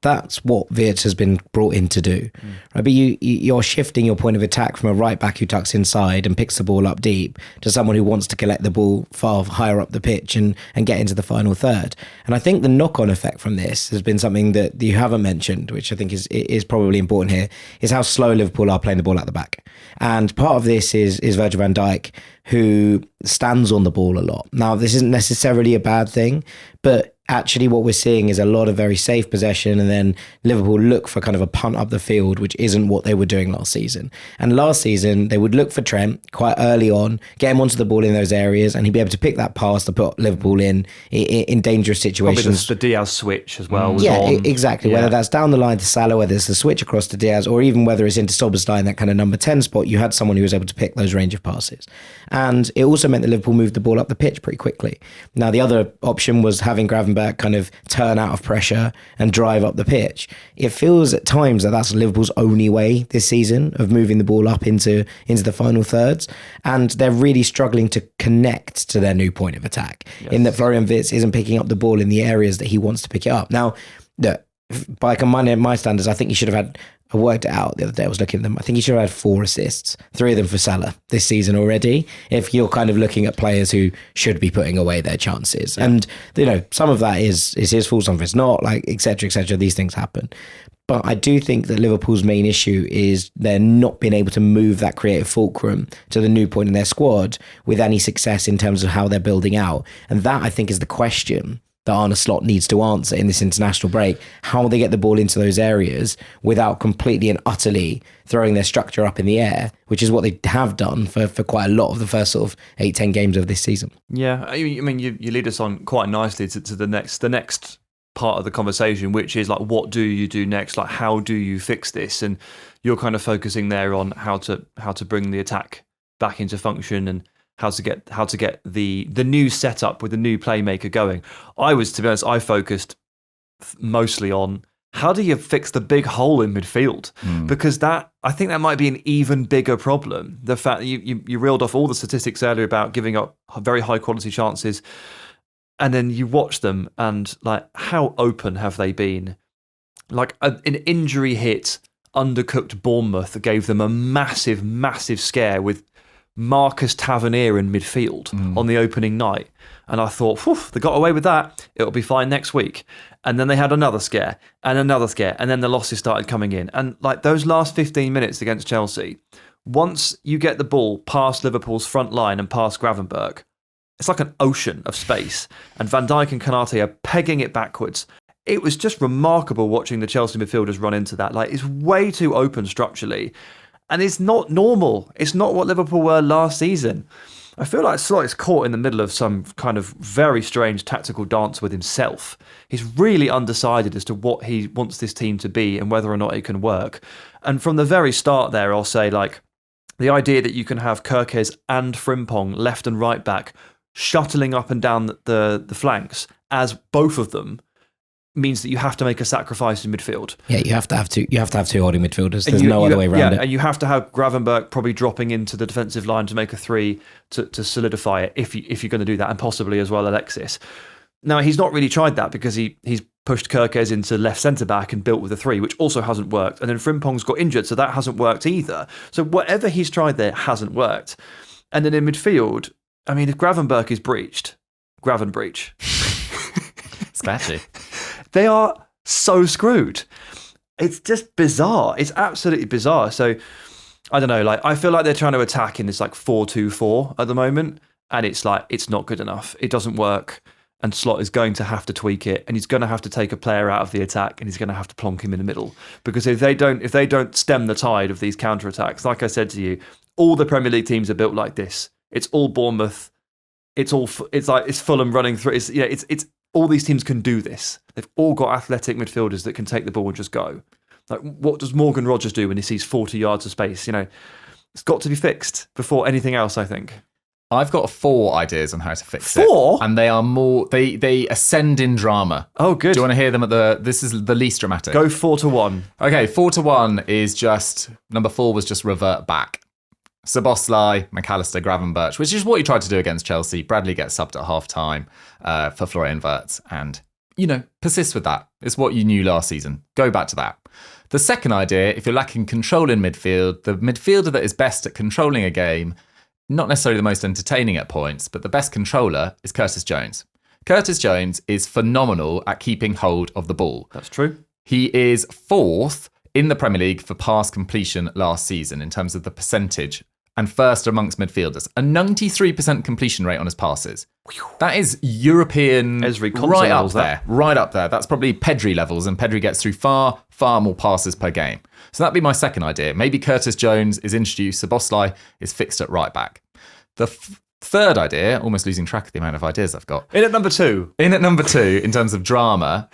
That's what Wirtz has been brought in to do, right? But you're shifting your point of attack from a right back who tucks inside and picks the ball up deep to someone who wants to collect the ball far higher up the pitch and get into the final third. And I think the knock-on effect from this has been something that you haven't mentioned, which I think is probably important here, is how slow Liverpool are playing the ball at the back. And part of this is Virgil van Dijk, who stands on the ball a lot. Now, this isn't necessarily a bad thing, but actually what we're seeing is a lot of very safe possession, and then Liverpool look for kind of a punt up the field, which isn't what they were doing last season. And last season, they would look for Trent quite early on, get him onto the ball in those areas, and he'd be able to pick that pass to put Liverpool in dangerous situations. Probably the Diaz switch as well was on. Exactly. Yeah. Whether that's down the line to Salah, whether it's the switch across to Diaz, or even whether it's into Szoboszlai in that kind of number 10 spot, you had someone who was able to pick those range of passes. And it also meant that Liverpool moved the ball up the pitch pretty quickly. Now, the other option was having Gravenberch kind of turn out of pressure and drive up the pitch. It feels at times that that's Liverpool's only way this season of moving the ball up into the final thirds. And they're really struggling to connect to their new point of attack, in that Florian Wirtz isn't picking up the ball in the areas that he wants to pick it up. Now, by my standards, I think he should have had, I worked it out the other day, I was looking at them, I think he should have had 4 assists, 3 of them for Salah this season already, if you're kind of looking at players who should be putting away their chances. Yeah. And, some of that is his fault, some of it's not, like, et cetera, these things happen. But I do think that Liverpool's main issue is they're not being able to move that creative fulcrum to the new point in their squad with any success in terms of how they're building out. And that, I think, is the question that Arne Slot needs to answer in this international break. How they get the ball into those areas without completely and utterly throwing their structure up in the air, which is what they have done for quite a lot of the first sort of 8-10 games of this season. Yeah, I mean, you lead us on quite nicely to the next part of the conversation, which is like, what do you do next? Like, how do you fix this? And you're kind of focusing there on how to bring the attack back into function and how to get the new setup with the new playmaker going. To be honest, I focused mostly on how do you fix the big hole in midfield? Because I think that might be an even bigger problem. The fact that you reeled off all the statistics earlier about giving up very high quality chances, and then you watch them and like, how open have they been? Like an injury hit, undercooked Bournemouth gave them a massive, massive scare with Marcus Tavernier in midfield on the opening night. And I thought, they got away with that. It'll be fine next week. And then they had another scare. And then the losses started coming in. And like those last 15 minutes against Chelsea, once you get the ball past Liverpool's front line and past Gravenberch, it's like an ocean of space. And Van Dijk and Konate are pegging it backwards. It was just remarkable watching the Chelsea midfielders run into that. Like, it's way too open structurally. And it's not normal. It's not what Liverpool were last season. I feel like Slot is caught in the middle of some kind of very strange tactical dance with himself. He's really undecided as to what he wants this team to be and whether or not it can work. And from the very start there, I'll say, like, the idea that you can have Kerkez and Frimpong left and right back shuttling up and down the flanks as both of them means that you have to make a sacrifice in midfield. Yeah, you have to have two holding midfielders. There's no other way around it. And you have to have Gravenberch probably dropping into the defensive line to make a 3 to solidify it if you're going to do that, and possibly as well Alexis. Now, he's not really tried that because he's pushed Kerkez into left centre-back and built with a 3, which also hasn't worked. And then Frimpong's got injured, so that hasn't worked either. So whatever he's tried there hasn't worked. And then in midfield, I mean, if Gravenberch is breached, Gravenberch. Scratchy. They are so screwed. It's just bizarre. It's absolutely bizarre. So, I don't know, like, I feel like they're trying to attack in this like 4-2-4 at the moment, and it's like, it's not good enough. It doesn't work, and Slot is going to have to tweak it, and he's going to have to take a player out of the attack, and he's going to have to plonk him in the middle. Because if they don't stem the tide of these counter-attacks, like I said to you, all the Premier League teams are built like this. It's all Bournemouth. It's Fulham running through. It's all these teams can do this. They've all got athletic midfielders that can take the ball and just go. Like, what does Morgan Rogers do when he sees 40 yards of space? You know, it's got to be fixed before anything else, I think. I've got 4 ideas on how to fix it. 4? And they are more, they ascend in drama. Oh, good. Do you want to hear them this is the least dramatic. Go 4-1. Okay, 4-1 is just, number 4 was just revert back. Szoboszlai, Mac Allister, Gravenberch, which is what you tried to do against Chelsea. Bradley gets subbed at half-time for Florian Wirtz, and, persist with that. It's what you knew last season. Go back to that. The second idea, if you're lacking control in midfield, the midfielder that is best at controlling a game, not necessarily the most entertaining at points, but the best controller is Curtis Jones. Curtis Jones is phenomenal at keeping hold of the ball. That's true. He is 4th in the Premier League for pass completion last season in terms of the percentage, and first amongst midfielders. A 93% completion rate on his passes. That is European, right up there. Right up there. That's probably Pedri levels, and Pedri gets through far, far more passes per game. So that'd be my second idea. Maybe Curtis Jones is introduced, Szoboszlai is fixed at right back. The third idea, almost losing track of the amount of ideas I've got. In at number 2, in terms of drama,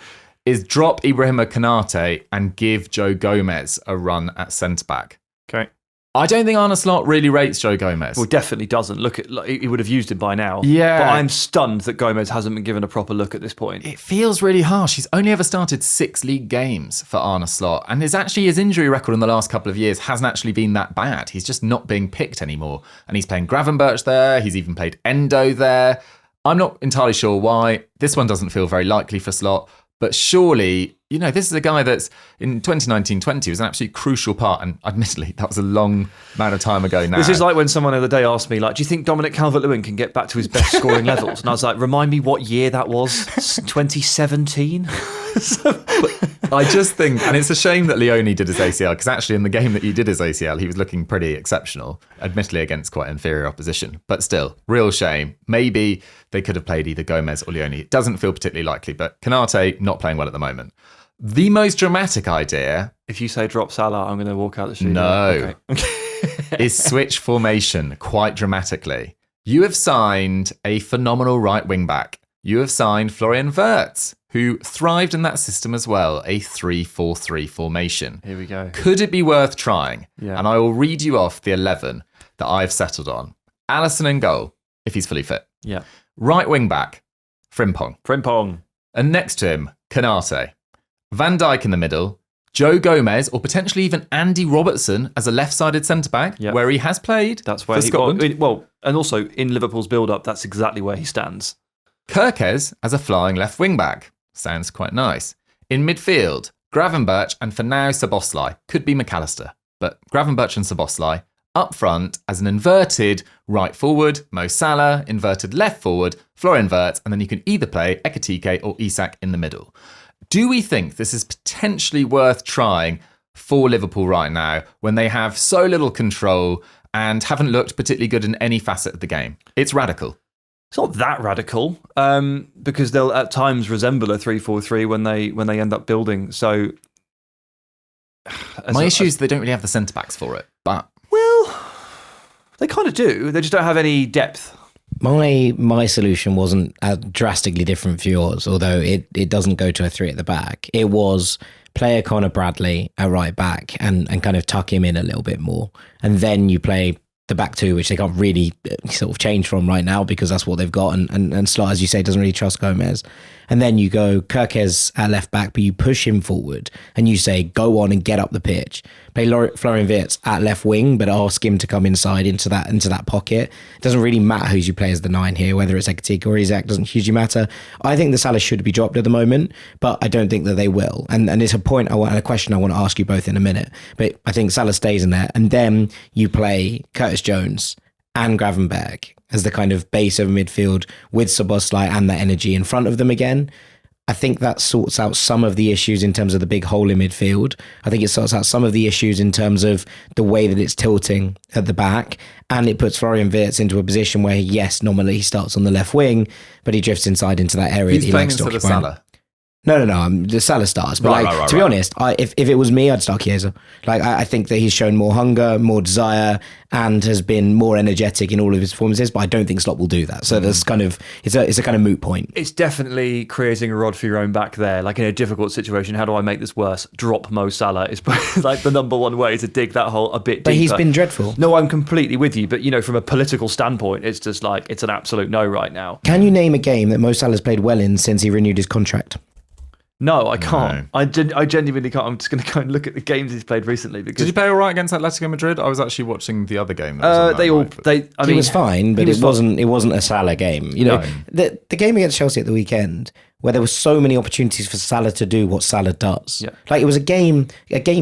is drop Ibrahima Konate and give Joe Gomez a run at centre-back. Okay. I don't think Arne Slot really rates Joe Gomez. Well, definitely doesn't. He would have used him by now. Yeah. But I'm stunned that Gomez hasn't been given a proper look at this point. It feels really harsh. He's only ever started 6 league games for Arne Slot. And his injury record in the last couple of years hasn't actually been that bad. He's just not being picked anymore. And he's playing Gravenberch there. He's even played Endo there. I'm not entirely sure why. This one doesn't feel very likely for Slot. But surely, this is a guy that's in 2019-20 was an absolute crucial part. And admittedly, that was a long amount of time ago now. This is like when someone the other day asked me, do you think Dominic Calvert-Lewin can get back to his best scoring levels? And I was like, remind me what year that was? 2017? I just think, and it's a shame that Leone did his ACL, because actually in the game that he did his ACL, he was looking pretty exceptional, admittedly against quite inferior opposition. But still, real shame. Maybe they could have played either Gomez or Leone. It doesn't feel particularly likely, but Konate not playing well at the moment. The most dramatic idea... If you say drop Salah, I'm going to walk out the studio. No. Okay. is switch formation quite dramatically. You have signed a phenomenal right wing back. You have signed Florian Wirtz, who thrived in that system as well, a 3-4-3 formation. Here we go. Could it be worth trying? Yeah. And I will read you off the 11 that I've settled on. Alisson in goal, if he's fully fit. Yeah. Right wing back, Frimpong. And next to him, Konate. Van Dijk in the middle, Joe Gomez, or potentially even Andy Robertson as a left-sided centre-back, where he has played That's where for Scotland. Well, and also in Liverpool's build-up, that's exactly where he stands. Kerkez as a flying left wing-back. Sounds quite nice. In midfield, Gravenberch and for now Szoboszlai. Could be Mac Allister, but Gravenberch and Szoboszlai. Up front as an inverted right forward, Mo Salah, inverted left forward, Florian Wirtz, and then you can either play Ekitike or Isak in the middle. Do we think this is potentially worth trying for Liverpool right now when they have so little control and haven't looked particularly good in any facet of the game? It's radical. It's not that radical, because they'll at times resemble a 3-4-3 when they end up building. So my issue is they don't really have the centre backs for it, but they kind of do. They just don't have any depth. My solution wasn't drastically different for yours, although it doesn't go to a 3 at the back. It was play Connor Bradley at right back and kind of tuck him in a little bit more. And then you play the back two, which they can't really sort of change from right now because that's what they've got. And Slot, as you say, doesn't really trust Gomez. And then you go Kerkez at left back, but you push him forward and you say, go on and get up the pitch. Play Florian Wirtz at left wing, but ask him to come inside into that pocket. It doesn't really matter who you play as the 9 here, whether it's Ekitike or Isak, doesn't hugely matter. I think the Salah should be dropped at the moment, but I don't think that they will. And it's a question I want to ask you both in a minute. But I think Salah stays in there, and then you play Curtis Jones and Gravenberch as the kind of base of midfield with Szoboszlai and that energy in front of them again. I think that sorts out some of the issues in terms of the big hole in midfield. I think it sorts out some of the issues in terms of the way that it's tilting at the back. And it puts Florian Wirtz into a position where, yes, normally he starts on the left wing, but he drifts inside into that area that he likes to occupy. Salah. No. The Salah starts. But to be honest, if it was me, I'd start Chiesa. I think that he's shown more hunger, more desire, and has been more energetic in all of his performances. But I don't think Slot will do that. So that's kind of it's a kind of moot point. It's definitely creating a rod for your own back there. Like in a difficult situation, how do I make this worse? Drop Mo Salah is like the number one way to dig that hole a bit deeper. But he's been dreadful. No, I'm completely with you. But from a political standpoint, it's just like it's an absolute no right now. Can you name a game that Mo Salah's played well in since he renewed his contract? No, I can't. No. I genuinely can't. I'm just going to go and look at the games he's played recently. Because did he play all right against Atletico Madrid? I was actually watching the other game. He was fine, but it wasn't a Salah game. The game against Chelsea at the weekend, where there were so many opportunities for Salah to do what Salah does. Yeah. It was a game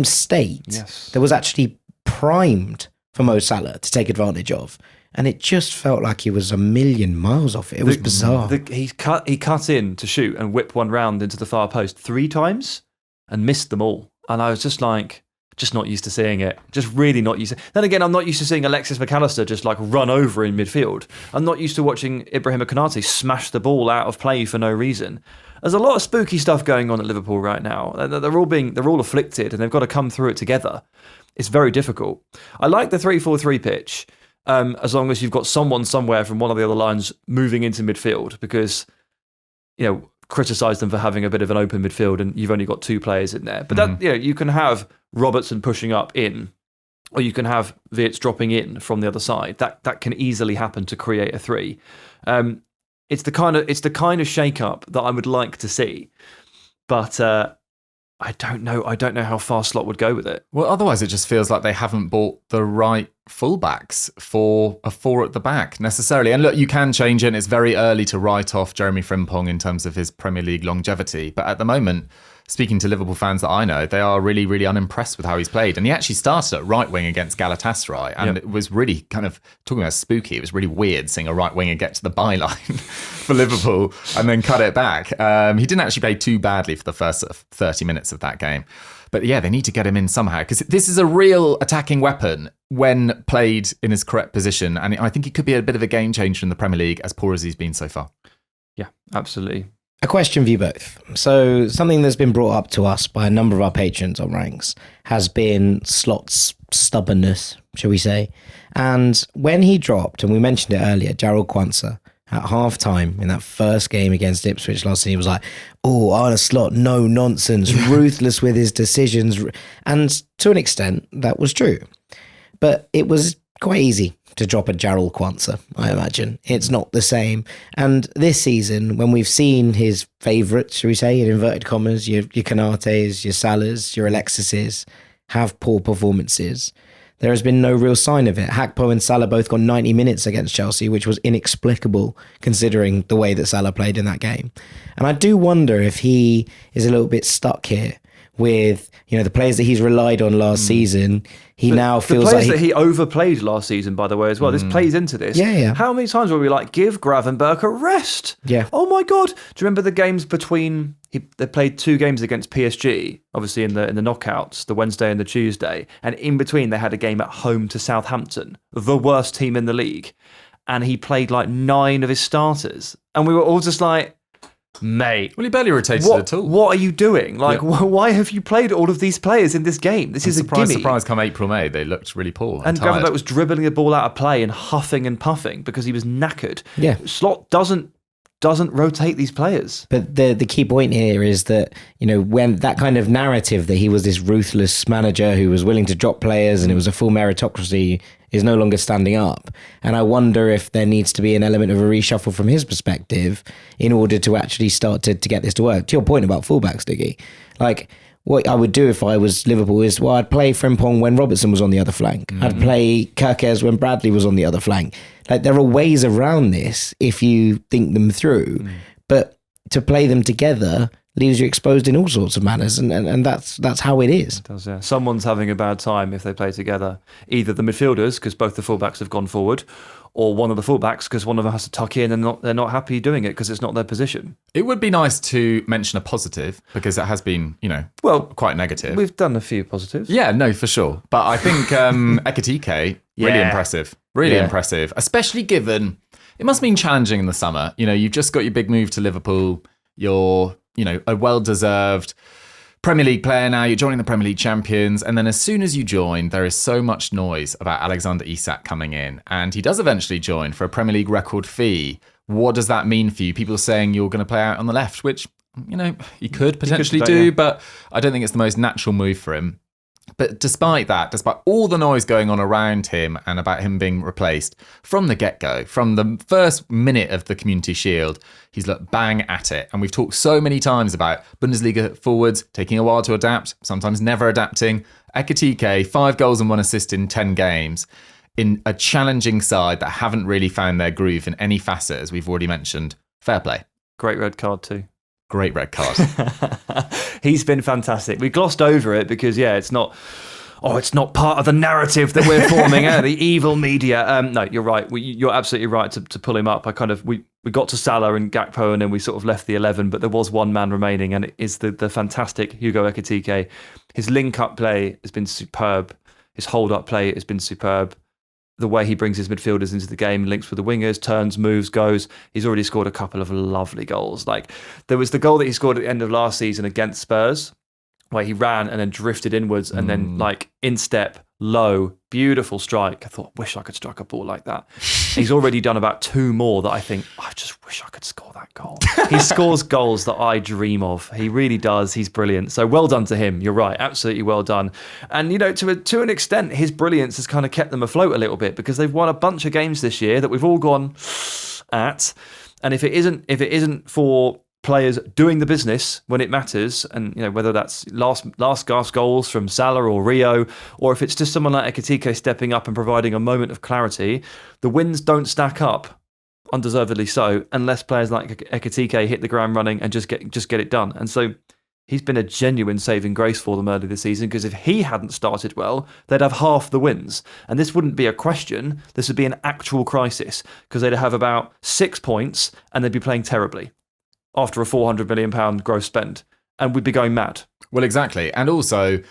state that was actually primed for Mo Salah to take advantage of. And it just felt like he was a million miles off it. It was bizarre. He cut in to shoot and whip one round into the far post 3 times and missed them all. And I was just like, just not used to seeing it. Just really not used to. Then again, I'm not used to seeing Alexis Mac Allister just like run over in midfield. I'm not used to watching Ibrahima Konate smash the ball out of play for no reason. There's a lot of spooky stuff going on at Liverpool right now. They're all afflicted and they've got to come through it together. It's very difficult. I like the 3-4-3 pitch. As long as you've got someone somewhere from one of the other lines moving into midfield, because, criticise them for having a bit of an open midfield and you've only got 2 players in there. But that, you can have Robertson pushing up in, or you can have Wirtz dropping in from the other side. That can easily happen to create a 3. It's the kind of shake-up that I would like to see, but I don't know how far Slot would go with it. Well, otherwise it just feels like they haven't bought the right fullbacks for a 4 at the back necessarily. And look, you can change it. And it's very early to write off Jeremie Frimpong in terms of his Premier League longevity. But at the moment, speaking to Liverpool fans that I know, they are really, really unimpressed with how he's played. And he actually started at right wing against Galatasaray, and it was really kind of, talking about spooky, it was really weird seeing a right winger get to the byline for Liverpool and then cut it back. He didn't actually play too badly for the first 30 minutes of that game. But yeah, they need to get him in somehow, because this is a real attacking weapon when played in his correct position. And I think he could be a bit of a game changer in the Premier League, as poor as he's been so far. Yeah, absolutely. A question for you both. So something that's been brought up to us by a number of our patrons on Ranks has been Slot's stubbornness, shall we say. And when he dropped, and we mentioned it earlier, Jarrell Quansah, at half-time in that first game against Ipswich last season, he was like, oh, Arne Slot, no nonsense, ruthless with his decisions. And to an extent, that was true. But it was quite easy to drop a Jarrell Quansah, I imagine. It's not the same. And this season, when we've seen his favourites, shall we say, in inverted commas, your Konates, your Salahs, your Alexises, have poor performances, there has been no real sign of it. Gakpo and Salah both got 90 minutes against Chelsea, which was inexplicable considering the way that Salah played in that game. And I do wonder if he is a little bit stuck here with, the players that he's relied on last season. He now feels like... The players that he overplayed last season, by the way, as well. This plays into this. Yeah. How many times were we like, give Gravenberch a rest? Yeah. Oh my God. Do you remember the games between... They played 2 games against PSG, obviously in the knockouts, the Wednesday and the Tuesday. And in between, they had a game at home to Southampton, the worst team in the league. And he played like 9 of his starters. And we were all just like... Mate, well, he barely rotated at all. What are you doing? Like, why have you played all of these players in this game? This is a gimme. Surprise, come April, May, they looked really poor. And Gravenberch was dribbling the ball out of play and huffing and puffing because he was knackered. Yeah. Slot doesn't rotate these players. But the key point here is that, when that kind of narrative that he was this ruthless manager who was willing to drop players and it was a full meritocracy is no longer standing up. And I wonder if there needs to be an element of a reshuffle from his perspective in order to actually start to get this to work. To your point about fullbacks, Diggy, like what I would do if I was Liverpool is, I'd play Frimpong when Robertson was on the other flank. I'd play Kerkez when Bradley was on the other flank. Like, there are ways around this if you think them through, but to play them together leaves you exposed in all sorts of manners, and that's how it is. It does, yeah. Someone's having a bad time if they play together. Either the midfielders, because both the fullbacks have gone forward, or one of the fullbacks, because one of them has to tuck in and they're not happy doing it because it's not their position. It would be nice to mention a positive, because it has been, quite negative. We've done a few positives. Yeah, no, for sure. But I think Ekitike, really impressive. Really impressive, especially given it must have been challenging in the summer. You've just got your big move to Liverpool. You're, a well-deserved Premier League player now. You're joining the Premier League champions. And then as soon as you join, there is so much noise about Alexander Isak coming in. And he does eventually join for a Premier League record fee. What does that mean for you? People saying you're going to play out on the left, which, you could potentially do, but I don't think it's the most natural move for him. But despite all the noise going on around him and about him being replaced, from the get-go, from the first minute of the Community Shield, he's looked bang at it. And we've talked so many times about Bundesliga forwards taking a while to adapt, sometimes never adapting. Ekitike, 5 goals and 1 assist in 10 games, in a challenging side that haven't really found their groove in any facet, as we've already mentioned. Fair play. Great red card too. Great red card. He's been fantastic. We glossed over it because, it's not part of the narrative that we're forming, the evil media. No, you're right. You're absolutely right to pull him up. We got to Salah and Gakpo, and then we sort of left the 11, but there was one man remaining, and it is the fantastic Hugo Ekitike. His link-up play has been superb. His hold-up play has been superb. The way he brings his midfielders into the game, links with the wingers, turns, moves, goes. He's already scored a couple of lovely goals. Like, there was the goal that he scored at the end of last season against Spurs, where he ran and then drifted inwards and then instep, low, beautiful strike. I thought, wish I could strike a ball like that. He's already done about 2 more that I think, I just wish I could score that goal. He scores goals that I dream of. He really does. He's brilliant. So well done to him. You're right. Absolutely well done. And, to an extent, his brilliance has kind of kept them afloat a little bit, because they've won a bunch of games this year that we've all gone at. And if it isn't for players doing the business when it matters, and whether that's last gasp goals from Salah or Rio, or if it's just someone like Ekitike stepping up and providing a moment of clarity, the wins don't stack up, undeservedly so, unless players like Ekitike hit the ground running and just get it done. And so he's been a genuine saving grace for them early this season, because if he hadn't started well, they'd have half the wins. And this wouldn't be a question. This would be an actual crisis, because they'd have about 6 points and they'd be playing terribly after a £400 million gross spend. And we'd be going mad. Well, exactly. And also,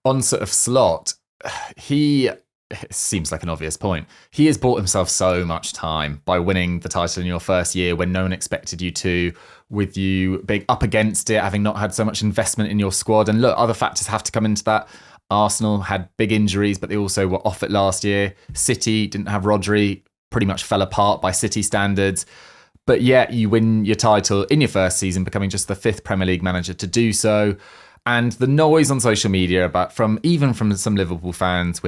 on sort of Slot, it seems like an obvious point. He has bought himself so much time by winning the title in your first year when no one expected you to, with you being up against it, having not had so much investment in your squad. And look, other factors have to come into that. Arsenal had big injuries, but they also were off it last year. City didn't have Rodri, pretty much fell apart by City standards. But yet you win your title in your first season, becoming just the 5th Premier League manager to do so. And the noise on social media about from some Liverpool fans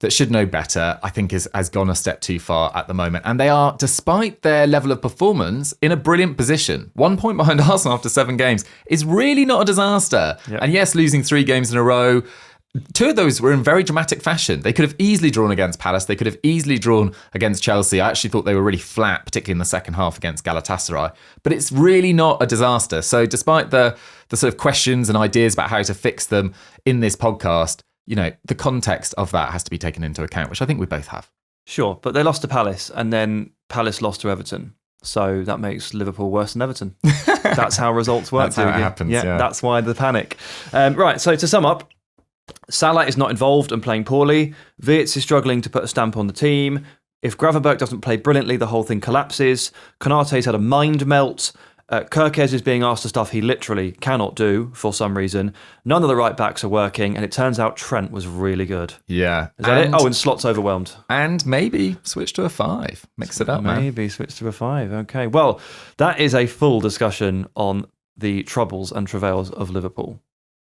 that should know better, I think has gone a step too far at the moment. And they are, despite their level of performance, in a brilliant position. 1 point behind Arsenal after 7 games is really not a disaster. Yep. And yes, losing 3 games in a row, 2 of those were in very dramatic fashion. They could have easily drawn against Palace. They could have easily drawn against Chelsea. I actually thought they were really flat, particularly in the second half against Galatasaray. But it's really not a disaster. So despite the sort of questions and ideas about how to fix them in this podcast, the context of that has to be taken into account, which I think we both have. Sure, but they lost to Palace, and then Palace lost to Everton. So that makes Liverpool worse than Everton. That's how results work. That's how it happens, yeah. That's why the panic. Right, so to sum up, Salah is not involved and playing poorly. Wirtz is struggling to put a stamp on the team. If Gravenberch doesn't play brilliantly, the whole thing collapses. Konate's had a mind melt. Kerkez is being asked to stuff he literally cannot do for some reason. None of the right backs are working, and it turns out Trent was really good. Yeah. Is that it? Oh, and Slot's overwhelmed. And maybe switch to a 5. Mix it up, man. Maybe switch to a 5. Okay. Well, that is a full discussion on the troubles and travails of Liverpool.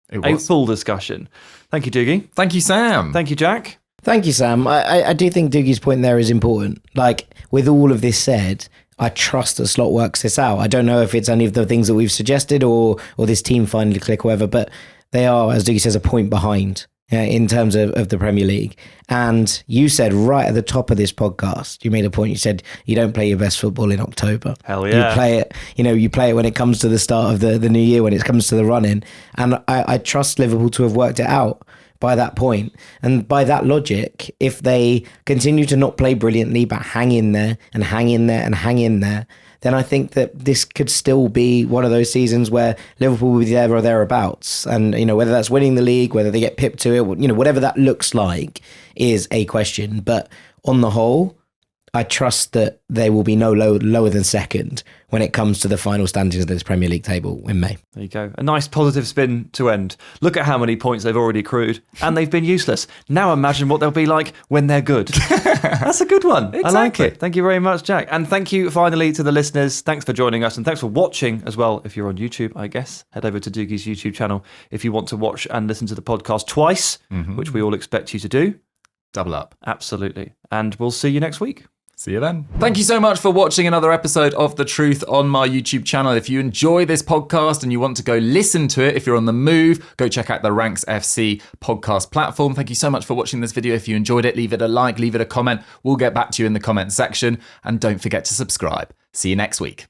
It was. A full discussion. Thank you, Dougie. Thank you, Sam. Thank you, Jack. Thank you, Sam. I do think Doogie's point there is important. Like, with all of this said, I trust that Slot works this out. I don't know if it's any of the things that we've suggested or this team finally click or whatever, but they are, as Dougie says, a point behind in terms of the Premier League. And you said right at the top of this podcast, you made a point, you said you don't play your best football in October. Hell yeah. You play it, you play it when it comes to the start of the new year, when it comes to the run-in. And I trust Liverpool to have worked it out by that point. And by that logic, if they continue to not play brilliantly but hang in there and hang in there and hang in there, then I think that this could still be one of those seasons where Liverpool will be there or thereabouts. And, whether that's winning the league, whether they get pipped to it, whatever that looks like is a question. But on the whole, I trust that they will be no lower than second when it comes to the final standings of this Premier League table in May. There you go. A nice positive spin to end. Look at how many points they've already accrued, and they've been useless. Now imagine what they'll be like when they're good. That's a good one. Exactly. I like it. Thank you very much, Jack. And thank you finally to the listeners. Thanks for joining us, and thanks for watching as well. If you're on YouTube, I guess, head over to Doogie's YouTube channel if you want to watch and listen to the podcast twice, which we all expect you to do. Double up. Absolutely. And we'll see you next week. See you then. Thank you so much for watching another episode of The Truth on my YouTube channel. If you enjoy this podcast and you want to go listen to it, if you're on the move, go check out the Ranks FC podcast platform. Thank you so much for watching this video. If you enjoyed it, leave it a like, leave it a comment. We'll get back to you in the comment section. And don't forget to subscribe. See you next week.